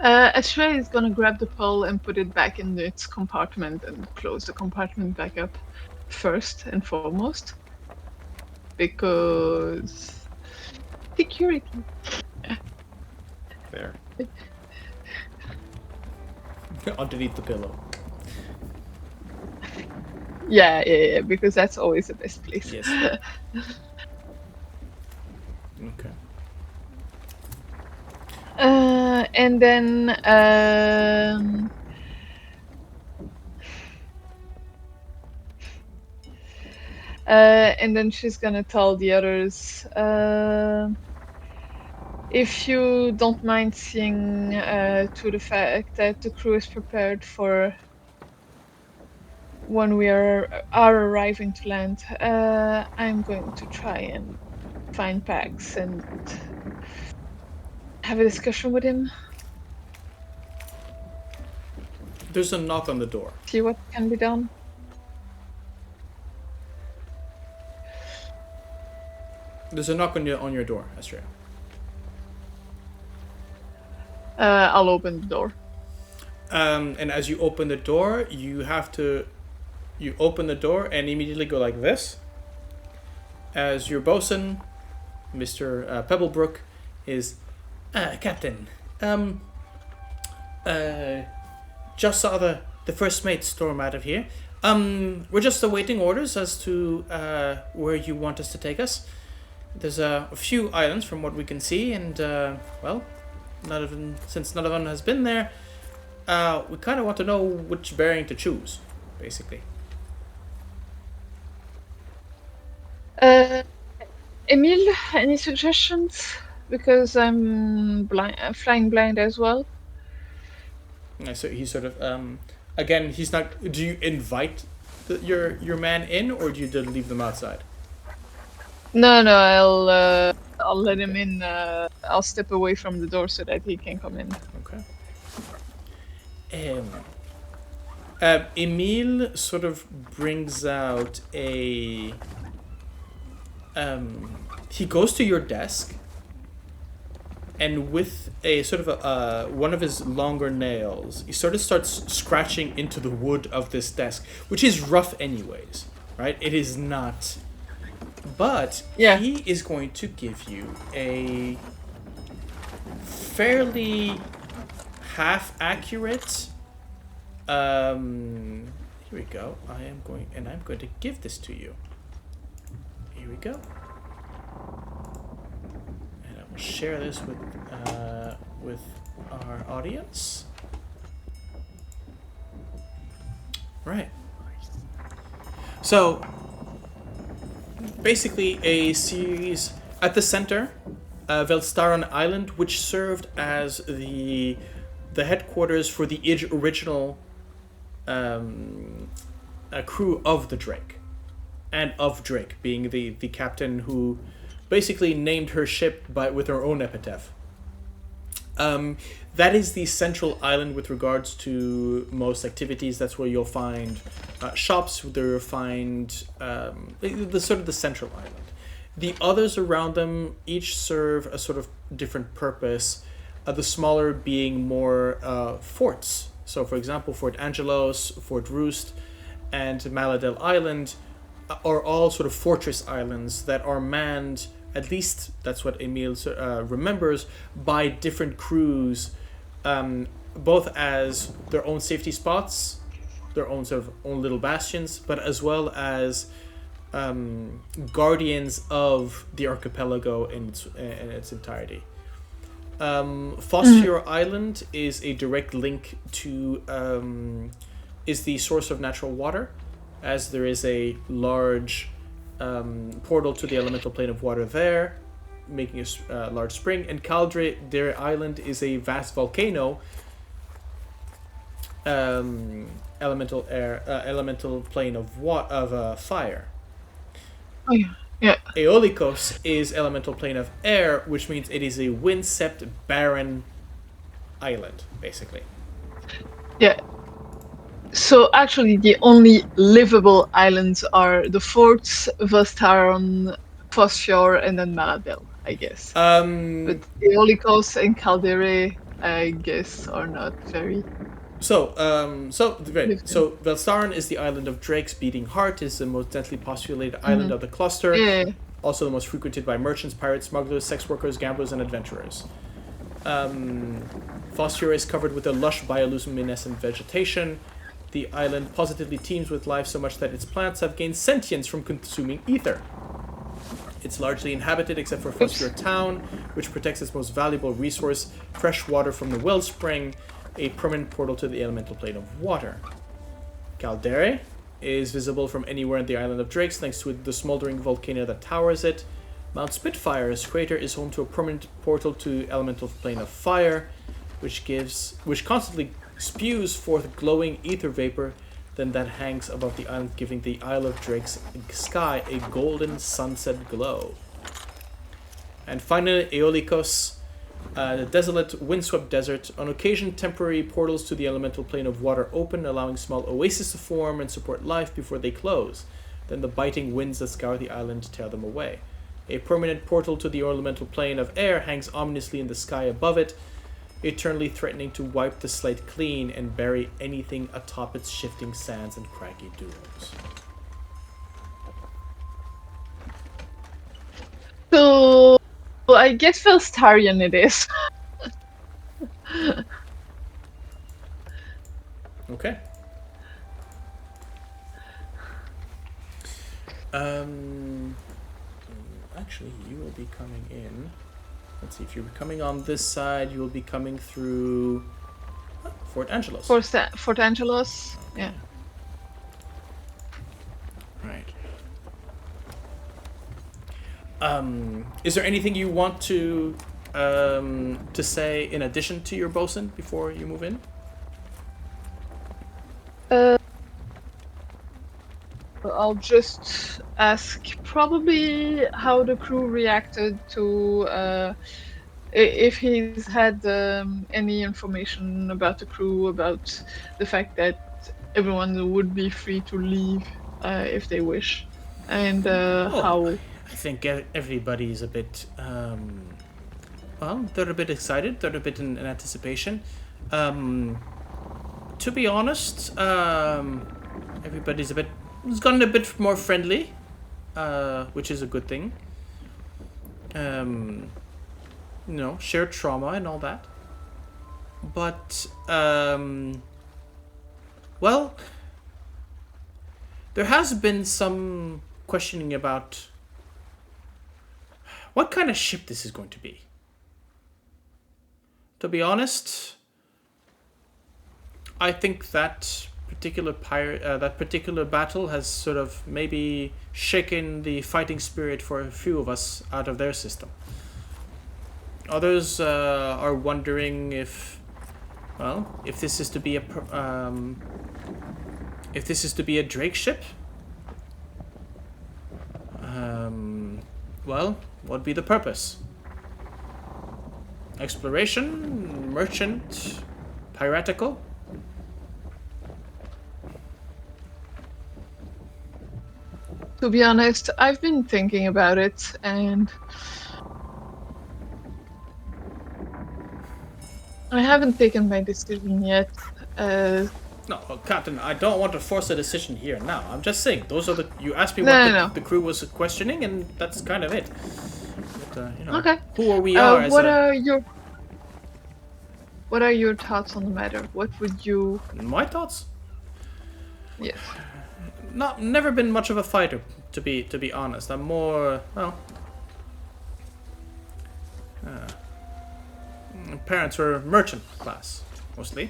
Astrea is gonna grab the pearl and put it back in its compartment and close the compartment back up first and foremost. Because... security. Fair. Underneath the pillow. Yeah, because that's always the best place. Yes. Okay. And then she's gonna tell the others, if you don't mind seeing to the fact that the crew is prepared for when we are arriving to land, I'm going to try and find Pax and have a discussion with him. There's a knock on the door. See what can be done. There's a knock on your door, Astrea. I'll open the door. And as you open the door, you open the door and immediately go like this. As your bosun, Mr. Pebblebrook, is, Captain, just saw the first mate storm out of here. We're just awaiting orders as to where you want us to take us. There's a few islands from what we can see, and well, since none of them has been there, we kind of want to know which bearing to choose, basically. Emile, any suggestions? Because I'm flying blind as well. So he's sort of again. He's not. Do you invite your man in, or do you just leave them outside? No, I'll let him in. I'll step away from the door so that he can come in. Okay. Emile sort of brings out a. He goes to your desk, and with a sort of one of his longer nails, he sort of starts scratching into the wood of this desk, which is rough anyways, right? It is not. But yeah. He is going to give you a fairly half-accurate. Here we go. I'm going to give this to you. Here we go. And I will share this with our audience. Right. So, basically a series at the center, Velstaron Island, which served as the headquarters for the original crew of the Drake, and of Drake being the captain who basically named her ship with her own epitaph. That is the central island with regards to most activities. That's where you'll find shops. There you'll find the sort of the central island. The others around them each serve a sort of different purpose. The smaller being more forts. So, for example, Fort Angelos, Fort Roost, and Maladel Island are all sort of fortress islands that are manned. At least that's what Emile remembers, by different crews, both as their own safety spots, their own sort of own little bastions, but as well as guardians of the archipelago in its entirety. Fostier Island is a direct link to is the source of natural water, as there is a large portal to the elemental plane of water there, making a large spring. And Caldere Island is a vast volcano, elemental plane of fire. Oh yeah. Yeah. Aeolikos is elemental plane of air, which means it is a wind-swept, barren island, basically. Yeah. So actually, the only livable islands are the forts, Vastaron, Phosphor, and then Maladel, I guess. But Aeolikos and Caldere, I guess, are not very. So Velstaron is the island of Drake's beating heart. Is the most densely populated island of the cluster. Yeah. Also the most frequented by merchants, pirates, smugglers, sex workers, gamblers, and adventurers. Phosphor is covered with a lush bioluminescent vegetation. The island positively teems with life so much that its plants have gained sentience from consuming ether. It's largely inhabited except for Phosphor Town, which protects its most valuable resource, fresh water from the wellspring, a permanent portal to the elemental plane of water. Caldere is visible from anywhere in the island of Drakes thanks to the smoldering volcano that towers it. Mount Spitfire's crater is home to a permanent portal to elemental plane of fire, which constantly spews forth glowing ether vapor that hangs above the island, giving the Isle of Drake's sky a golden sunset glow. And finally, Aeolikos, the desolate, windswept desert. On occasion, temporary portals to the elemental plane of water open, allowing small oases to form and support life before they close. Then the biting winds that scour the island tear them away. A permanent portal to the elemental plane of air hangs ominously in the sky above it. eternally threatening to wipe the slate clean and bury anything atop its shifting sands and craggy dunes. So, I guess Felstarian it is. Okay. Actually, you will be coming in. Let's see, if you're coming on this side, you will be coming through Fort Angelos. Fort Angelos, yeah. Right. Is there anything you want to say in addition to your bosun before you move in? I'll just ask probably how the crew reacted to if he's had any information about the crew, about the fact that everyone would be free to leave if they wish, and how. I think everybody's a bit, well, they're a bit excited, they're a bit in anticipation. To be honest, everybody's it's gotten a bit more friendly, which is a good thing. Shared trauma and all that. But, well, there has been some questioning about what kind of ship this is going to be. To be honest, I think that particular battle has sort of maybe shaken the fighting spirit for a few of us out of their system. Others are wondering if this is to be a Drake ship. What'd be the purpose? Exploration, merchant, piratical. To be honest, I've been thinking about it, and I haven't taken my decision yet. No, Captain, I don't want to force a decision here now. I'm just saying, those are you asked me the crew was questioning, and that's kind of it. But, okay. Who are we are? What are your thoughts on the matter? What would you? My thoughts? Yes. Never been much of a fighter, to be honest. I'm more parents were merchant class mostly,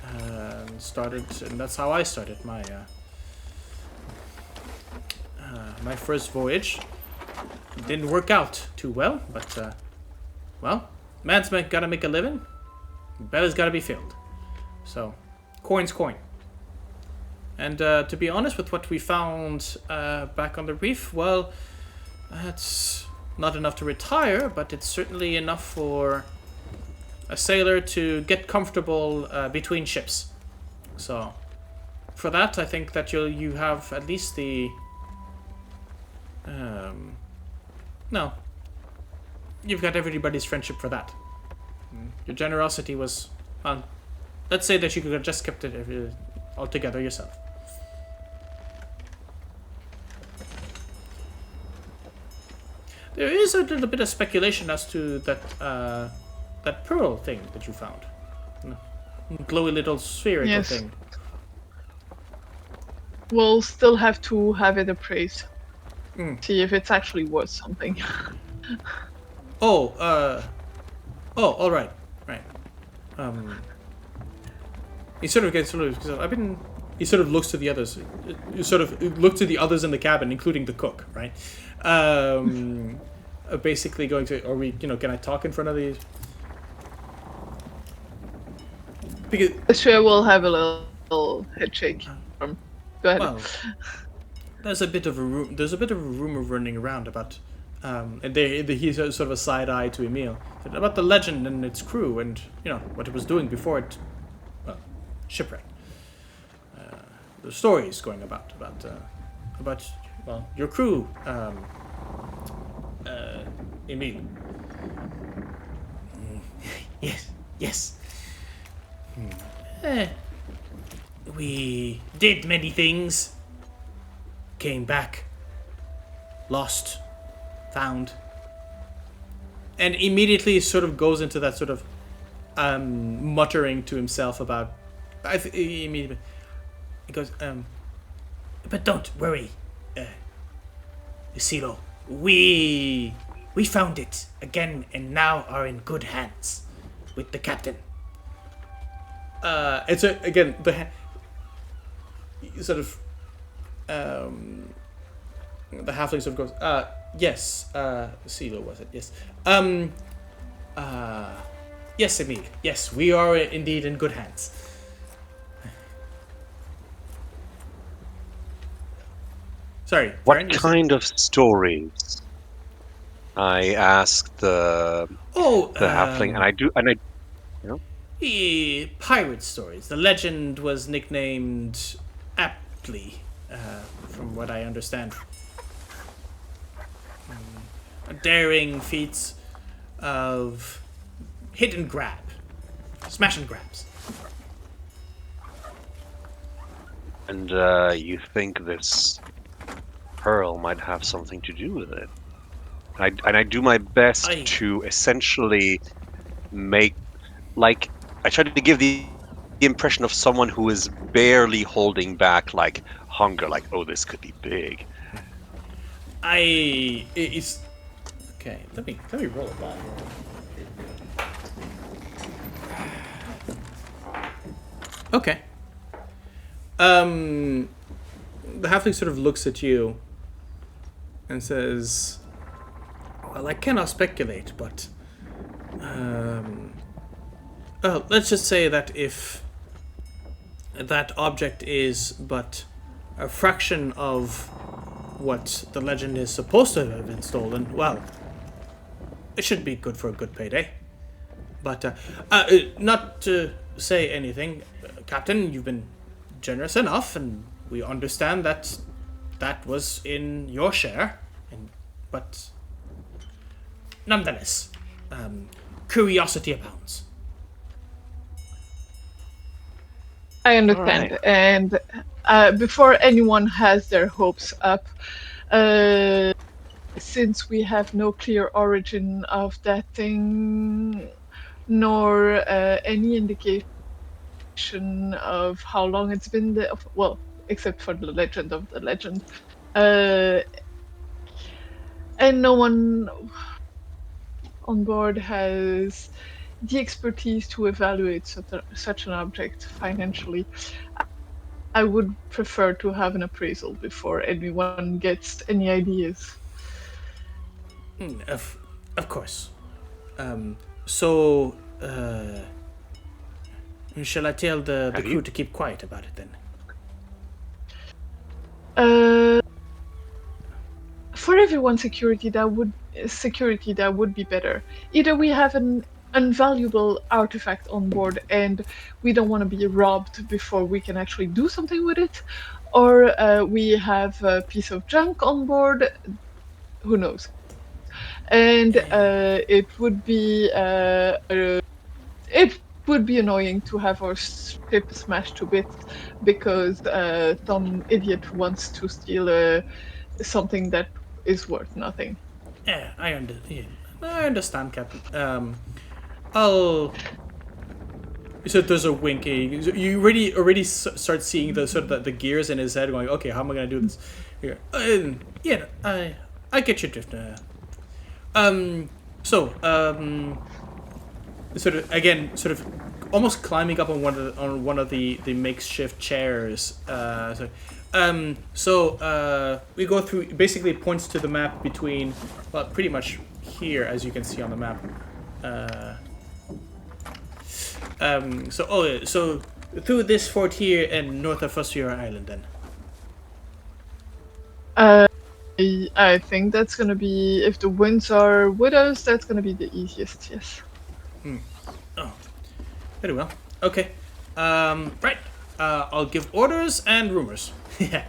and that's how I started my my first voyage. It didn't work out too well, but man's gotta make a living. Belly's gotta be filled. So, coin's coin. And to be honest, with what we found back on the reef, well, that's not enough to retire, but it's certainly enough for a sailor to get comfortable between ships. So, for that, I think that you have at least the... you've got everybody's friendship for that. Your generosity was... let's say that you could have just kept it altogether yourself. There is a little bit of speculation as to that pearl thing that you found. Glowy little spherical thing. We'll still have to have it appraised. See if it's actually worth something. All right. He sort of gets he sort of looks to the others. You sort of look to the others in the cabin, including the cook, right? Basically going to, can I talk in front of these? Because Astrea will have a little head shake. Go ahead. Well, there's a bit of a rumor running around about, and he's sort of a side eye to Emil about the legend and its crew, and what it was doing before it, shipwrecked. The stories going about your crew, Emil. Yes, Yes. We did many things. Came back. Lost. Found. And immediately sort of goes into that sort of muttering to himself about... immediately. He goes, but don't worry, Silo. We found it again and now are in good hands with the captain. It's again the sort of the halfling sort of goes, yes, Silo was it? Yes. Yes, Emil. Yes, we are indeed in good hands. Sorry. What kind of stories? I asked the halfling, and I pirate stories. The legend was nicknamed aptly, from what I understand. Daring feats of hit and grab, smash and grabs. And you think this pearl might have something to do with it? And I do my best to essentially make, like, I try to give the impression of someone who is barely holding back, like, hunger, like, oh, this could be big. It's okay. Let me roll it back. Okay. The halfling sort of looks at you and says, well, I cannot speculate, but let's just say that if that object is but a fraction of what the legend is supposed to have been stolen, well, it should be good for a good payday. But not to say anything, Captain, you've been generous enough, and we understand that that was in your share, but nonetheless, curiosity abounds. I understand. Right. And before anyone has their hopes up, since we have no clear origin of that thing, nor any indication of how long it's been there, well, except for the legend of the legend, and no one on board has the expertise to evaluate such an object financially, I would prefer to have an appraisal before anyone gets any ideas. Of course. Shall I tell the crew to keep quiet about it then? For everyone's security, that would be better. Either we have an invaluable artifact on board and we don't want to be robbed before we can actually do something with it, or we have a piece of junk on board. Who knows? And it would be annoying to have our ship smashed to bits because some idiot wants to steal something that is worth nothing. Yeah, I understand, Captain. I'll. So there's a wink. You already start seeing the sort of the gears in his head going. Okay, how am I gonna do this? Here, yeah, I get your drift. Sort of almost climbing up on one of the makeshift chairs. We go through. Basically, it points to the map between, well, pretty much here, as you can see on the map. So through this fort here and north of Fusrier Island, then. I think that's gonna be, if the winds are with us, that's gonna be the easiest. Yes. Oh, very well. Okay. Right. I'll give orders and rumors. Yeah.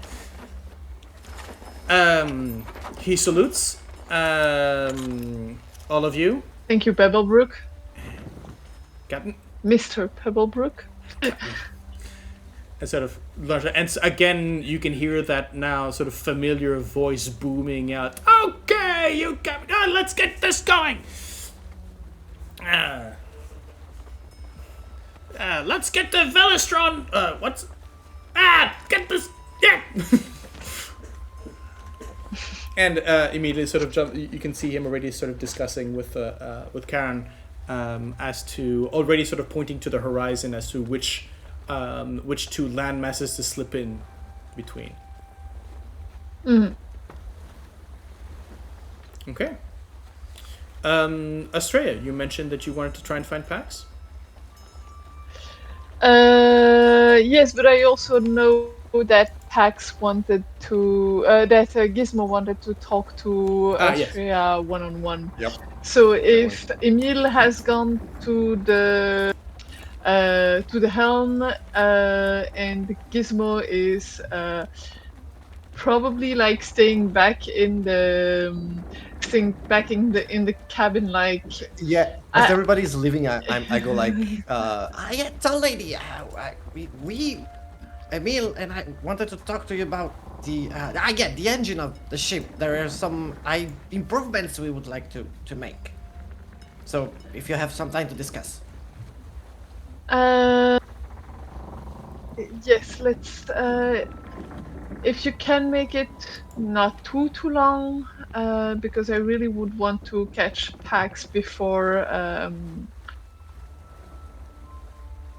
He salutes. All of you. Thank you, Bevelbrook. Captain? Mr. Pebblebrook. And sort of, and again, you can hear that now sort of familiar voice booming out. Okay, you Captain, let's get this going. Let's get the Velestron. Get this. Yeah. And immediately, sort of jump. You can see him already, sort of discussing with Karen, as to already sort of pointing to the horizon as to which two land masses to slip in between. Mm. Okay. Astrea, you mentioned that you wanted to try and find Pax. Yes, but I also know that Pax wanted to, that Gizmo wanted to talk to Astrea one-on-one. Yep. So if Emil has gone to the helm, and Gizmo is probably like staying back in the cabin, like Yeah, as everybody's leaving, I go like, yeah, tall lady, we, Emil and I wanted to talk to you about the engine of the ship. There are some improvements we would like to make. So if you have some time to discuss. Yes, let's. If you can make it not too long, because I really would want to catch Pax before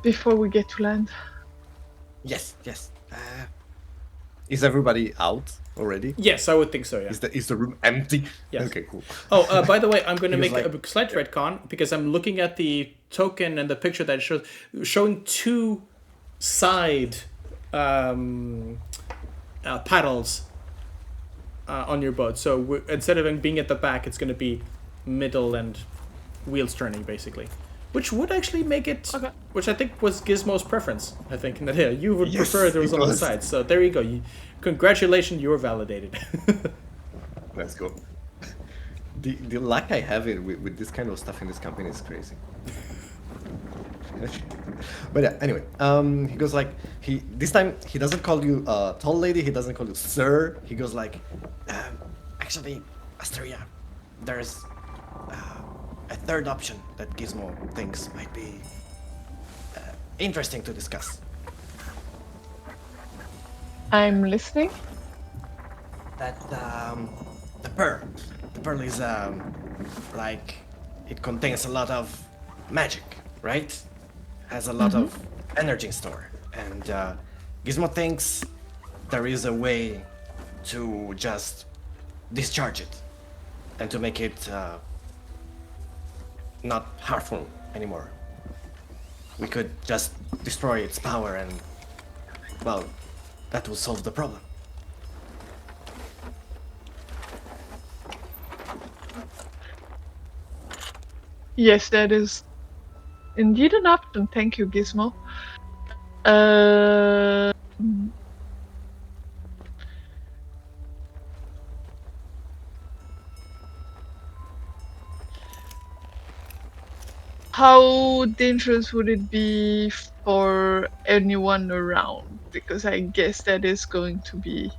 we get to land. Yes. Is everybody out already? Yes, I would think so. Yeah. Is the room empty? Yes. Okay, cool. Oh, by the way, I'm going to make like- a slight retcon because I'm looking at the token and the picture that it shows, showing two side paddles on your boat. So instead of it being at the back, it's going to be middle and wheels turning, basically. Which would actually make it, which I think was Gizmo's preference. I think that you would prefer it was on the side. So there you go. Congratulations, you're validated. Let's go. The luck I have with this kind of stuff in this company is crazy. But yeah, anyway, he goes like, this time he doesn't call you tall lady, he doesn't call you sir, he goes like, actually, Astrea, there's a third option that Gizmo thinks might be interesting to discuss. I'm listening. That the pearl is like, it contains a lot of magic, right? Has a lot of energy in store, and Gizmo thinks there is a way to just discharge it and to make it not harmful anymore. We could just destroy its power and, well, that will solve the problem. Yes, that is indeed an option. Thank you, Gizmo. How dangerous would it be for anyone around? Because I guess that is going to be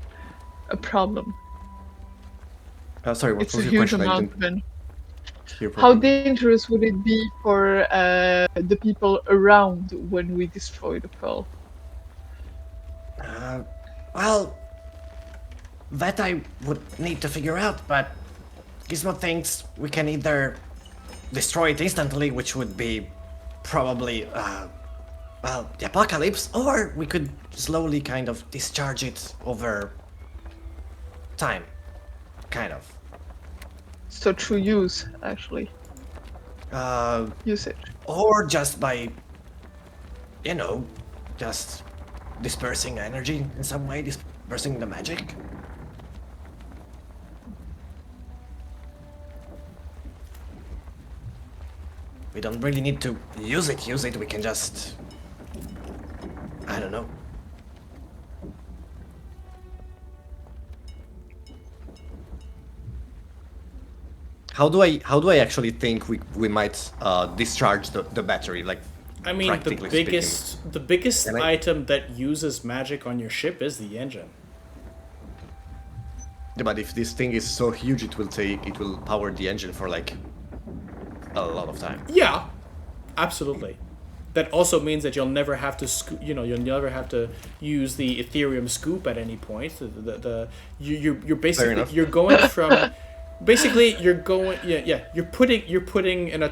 a problem. Sorry, what It's was a your huge question? amount of energy. Hear How properly. dangerous would it be for the people around when we destroy the pearl? Well, that I would need to figure out, but Gizmo thinks we can either destroy it instantly, which would be probably, well, the apocalypse, or we could slowly kind of discharge it over time, kind of. So through use, actually. Usage. Or just by, you know, just dispersing energy in some way, dispersing the magic. We don't really need to use it, we can just, I don't know. how do I actually think we might discharge the battery? Like, I mean, the practically biggest And I- item that uses magic on your ship is the engine. Yeah, but if this thing is so huge, it will power the engine for like a lot of time. Yeah, absolutely. That also means that you'll never have to, you'll never have to use the Ethereum scoop at any point. You're basically enough. you're going from, basically you're going you're putting an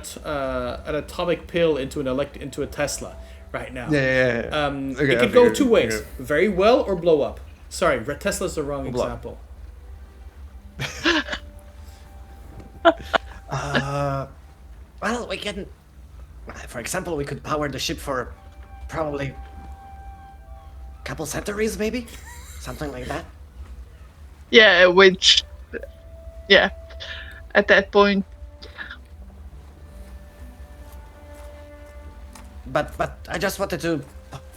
atomic pill into into a Tesla right now. Yeah. Okay, It I could go figured, two ways: okay. very well or blow up. Sorry, Tesla's the wrong Blow up. example. Well, we can. For example, we could power the ship for probably a couple centuries, maybe, something like that. Yeah, which, yeah, at that point, But I just wanted to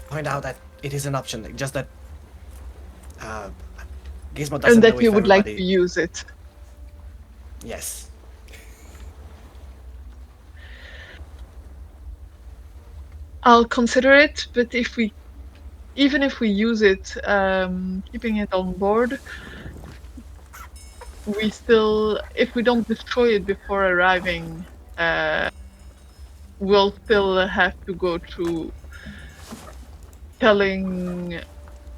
point out that it is an option. Just that Gizmo doesn't and know that if you would like to everybody- use it. Yes. I'll consider it, but even if we use it, keeping it on board, if we don't destroy it before arriving, we'll still have to go through telling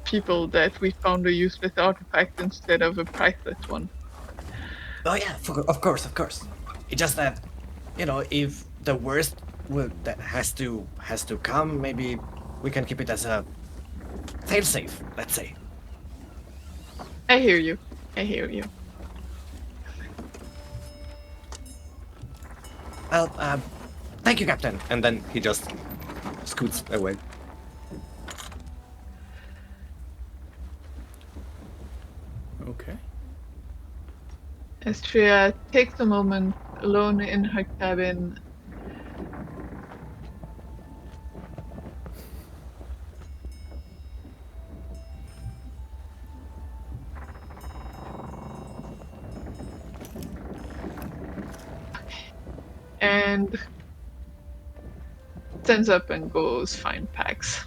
people that we found a useless artifact instead of a priceless one. Oh yeah, of course. It's just that, if the worst that has to come, maybe we can keep it as a failsafe. Let's say. I hear you. Well, thank you, Captain. And then he just scoots away. Okay. Astrea takes a moment alone in her cabin. And stands up and goes find Pax.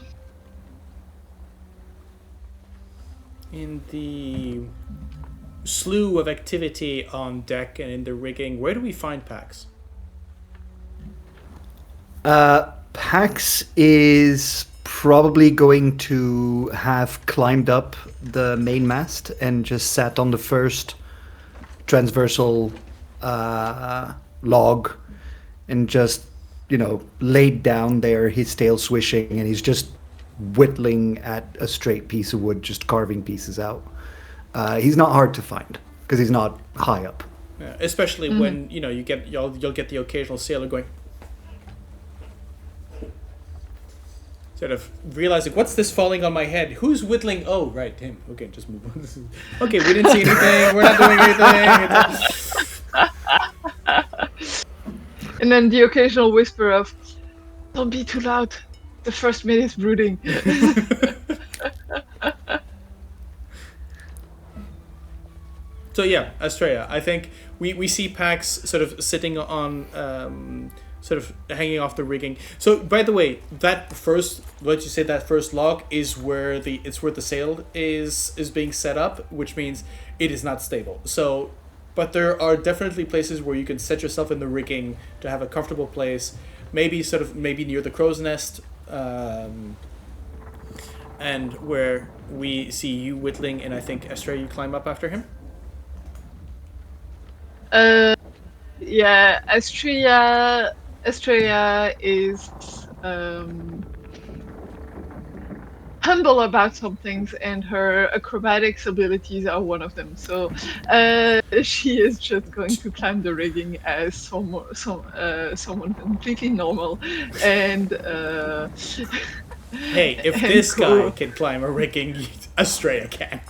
In the slew of activity on deck and in the rigging, where do we find Pax? Pax is probably going to have climbed up the mainmast and just sat on the first transversal log and just, laid down there, his tail swishing, and he's just whittling at a straight piece of wood, just carving pieces out. He's not hard to find because he's not high up. Especially when you'll get the occasional sailor going, sort of realizing, what's this falling on my head? Who's whittling? Oh, right, him. Okay, just move on. Okay, we didn't see anything. We're not doing anything. And then the occasional whisper of, "Don't be too loud. The first mate is brooding." So yeah, Astrea. I think we see Pax sort of sitting on, sort of hanging off the rigging. So by the way, that first log is where the sail is being set up, which means it is not stable. So, but there are definitely places where you can set yourself in the rigging to have a comfortable place. Maybe near the crow's nest, and where we see you whittling, and I think Astrea, you climb up after him. Yeah, Astrea is humble about some things, and her acrobatics abilities are one of them. So she is just going to climb the rigging as someone completely normal, and Hey, if and this cool. guy can climb a rigging, Astrea can.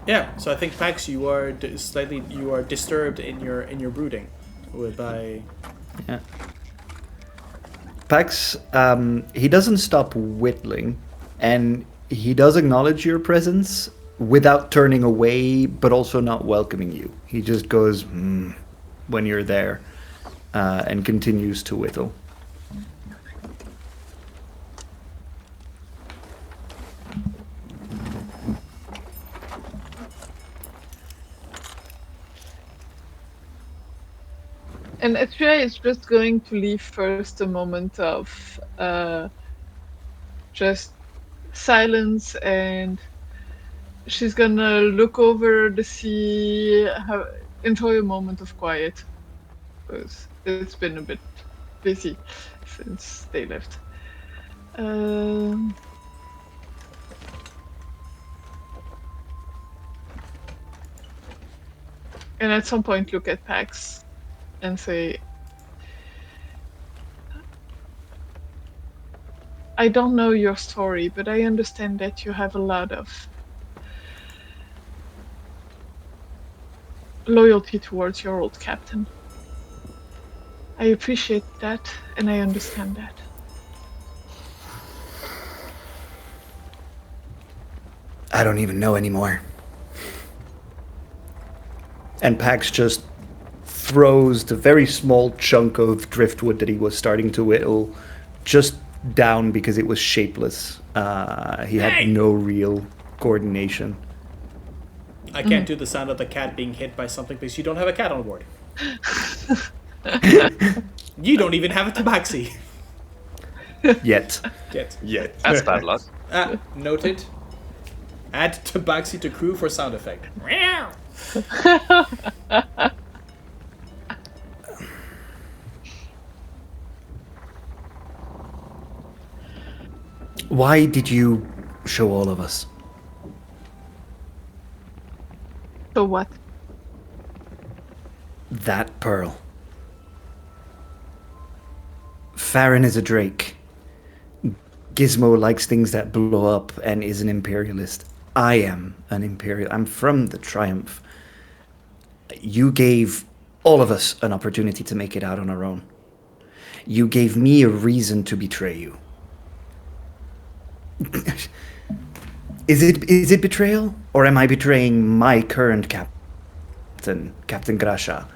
Yeah, so I think Pax, you are disturbed in your brooding, by. Yeah. Pax, he doesn't stop whittling, and he does acknowledge your presence, without turning away, but also not welcoming you. He just goes, when you're there, and continues to whittle. And Astrea is just going to leave first a moment of just silence, and she's gonna look over the sea, enjoy a moment of quiet, because it's been a bit busy since they left. And at some point look at Pax and say, I don't know your story, but I understand that you have a lot of loyalty towards your old captain. I appreciate that, and I understand that. I don't even know anymore. And Pax just throws the very small chunk of driftwood that he was starting to whittle just down because it was shapeless. He had no real coordination. I can't do the sound of the cat being hit by something because you don't have a cat on board. You don't even have a tabaxi. Yet. Yet. That's bad luck. Noted. Add tabaxi to crew for sound effect. Why did you show all of us? So what? That pearl. Farron is a Drake. Gizmo likes things that blow up and is an imperialist. I am an imperial. I'm from the Triumph. You gave all of us an opportunity to make it out on our own. You gave me a reason to betray you. Is it betrayal? Or am I betraying my current captain, Captain Grasha,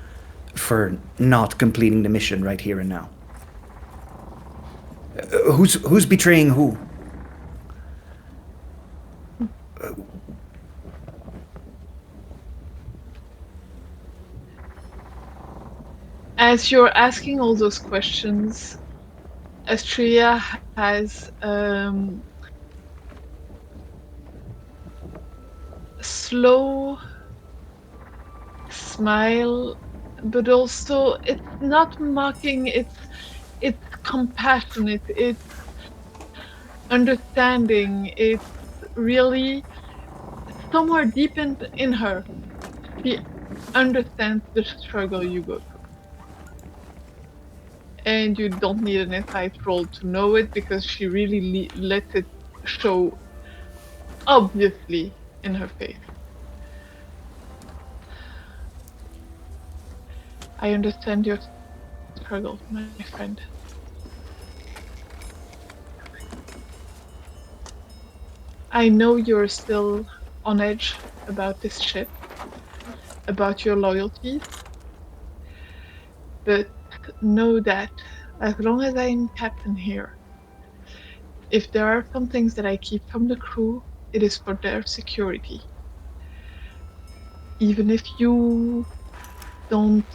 for not completing the mission right here and now? Who's betraying who? As you're asking all those questions, Astrea has slow smile, but also it's not mocking, it's compassionate, it's understanding, it's really somewhere deep in her. She understands the struggle you go through. And you don't need an insight roll to know it, because she really lets it show obviously in her face. I understand your struggle, my friend. I know you're still on edge about this ship, about your loyalties, but know that as long as I'm captain here, if there are some things that I keep from the crew, it is for their security. Even if you don't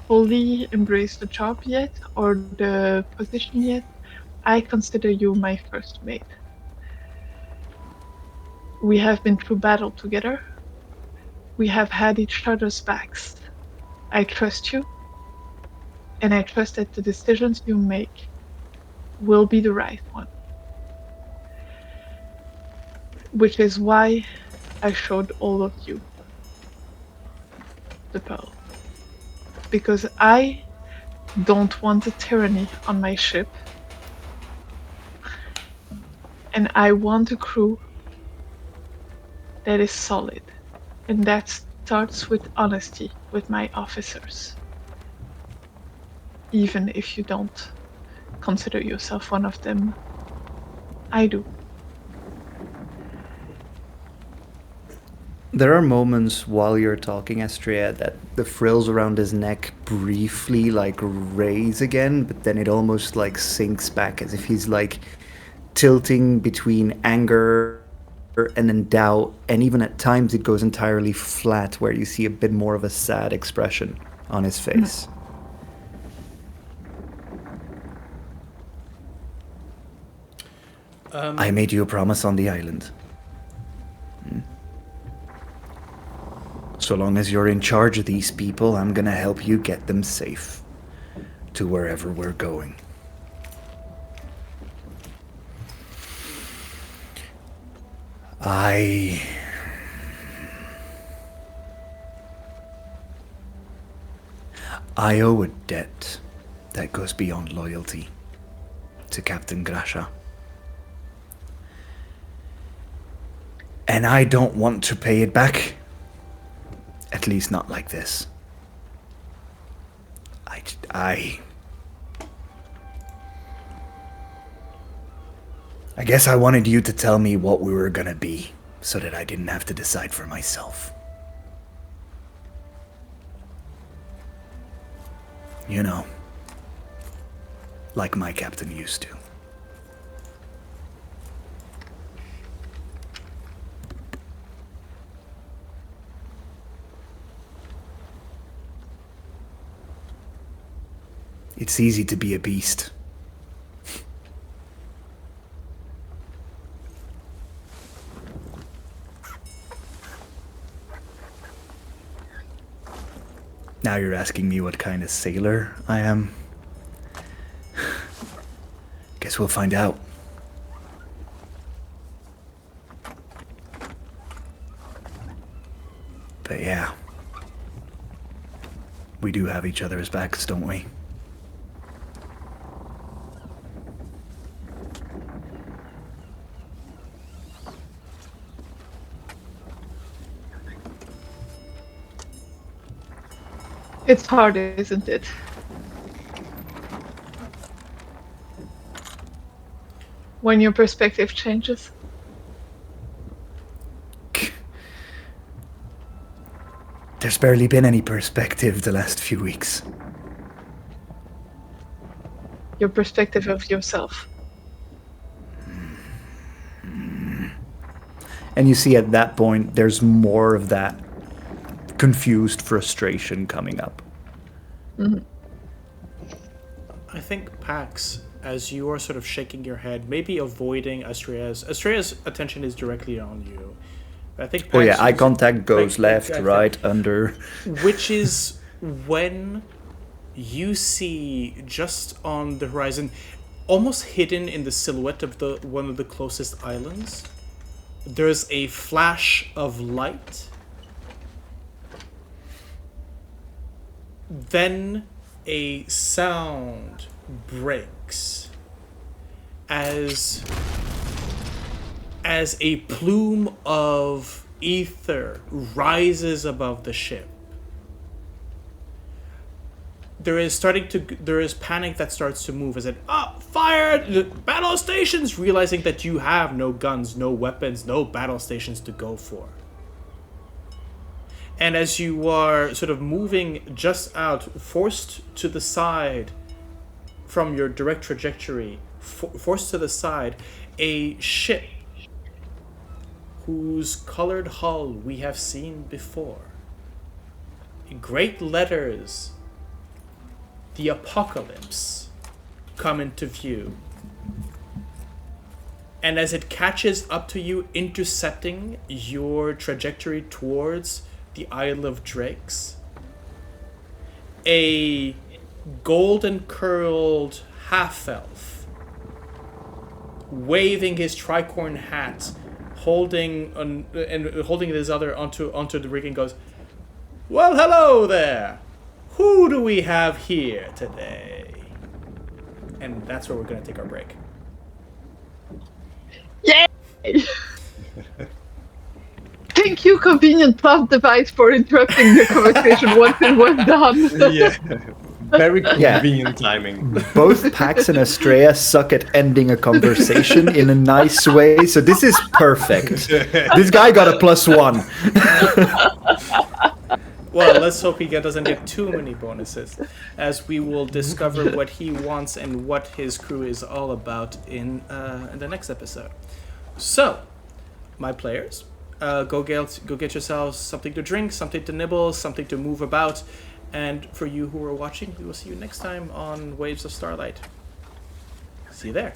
fully embrace the job yet or the position yet, I consider you my first mate. We have been through battle together. We have had each other's backs. I trust you, and I trust that the decisions you make will be the right one. Which is why I showed all of you the pearl. Because I don't want a tyranny on my ship. And I want a crew that is solid. And that starts with honesty with my officers. Even if you don't consider yourself one of them, I do. There are moments while you're talking, Astrea, that the frills around his neck briefly raise again, but then it almost sinks back as if he's tilting between anger and then doubt, and even at times it goes entirely flat where you see a bit more of a sad expression on his face. I made you a promise on the island. So long as you're in charge of these people, I'm gonna help you get them safe to wherever we're going. I owe a debt that goes beyond loyalty to Captain Grasha. And I don't want to pay it back. At least not like this. I guess I wanted you to tell me what we were gonna be, so that I didn't have to decide for myself. You know, like my captain used to. It's easy to be a beast. Now you're asking me what kind of sailor I am. Guess we'll find out. But yeah. We do have each other's backs, don't we? It's hard, isn't it? When your perspective changes. There's barely been any perspective the last few weeks. Your perspective of yourself. And you see at that point, there's more of that confused frustration coming up. Mm-hmm. I think Pax, as you are sort of shaking your head, maybe avoiding Astrea's attention is directly on you. I think Pax eye contact goes left, right, under. Which is when you see just on the horizon, almost hidden in the silhouette of one of the closest islands, there's a flash of light. Then a sound breaks as a plume of ether rises above the ship. There is panic that starts to move as it fire battle stations, realizing that you have no guns, no weapons, no battle stations to go for. And as you are sort of moving just out, forced to the side from your direct trajectory, forced to the side, a ship whose colored hull we have seen before. In great letters, the apocalypse, come into view. And as it catches up to you, intercepting your trajectory towards the Isle of Drakes, a golden curled half-elf, waving his tricorn hat, holding his other onto the rigging, goes, "Well, hello there. Who do we have here today?" And that's where we're going to take our break. Yay! Thank you, convenient plot device, for interrupting the conversation once it was done. Yeah, Very Yeah. convenient timing. Both Pax and Astrea suck at ending a conversation in a nice way, so this is perfect. This guy got a +1. Well, let's hope he doesn't get too many bonuses, as we will discover what he wants and what his crew is all about in the next episode. So, my players, go get yourselves something to drink, something to nibble, something to move about, and for you who are watching, we will see you next time on Waves of Starlight. See you there.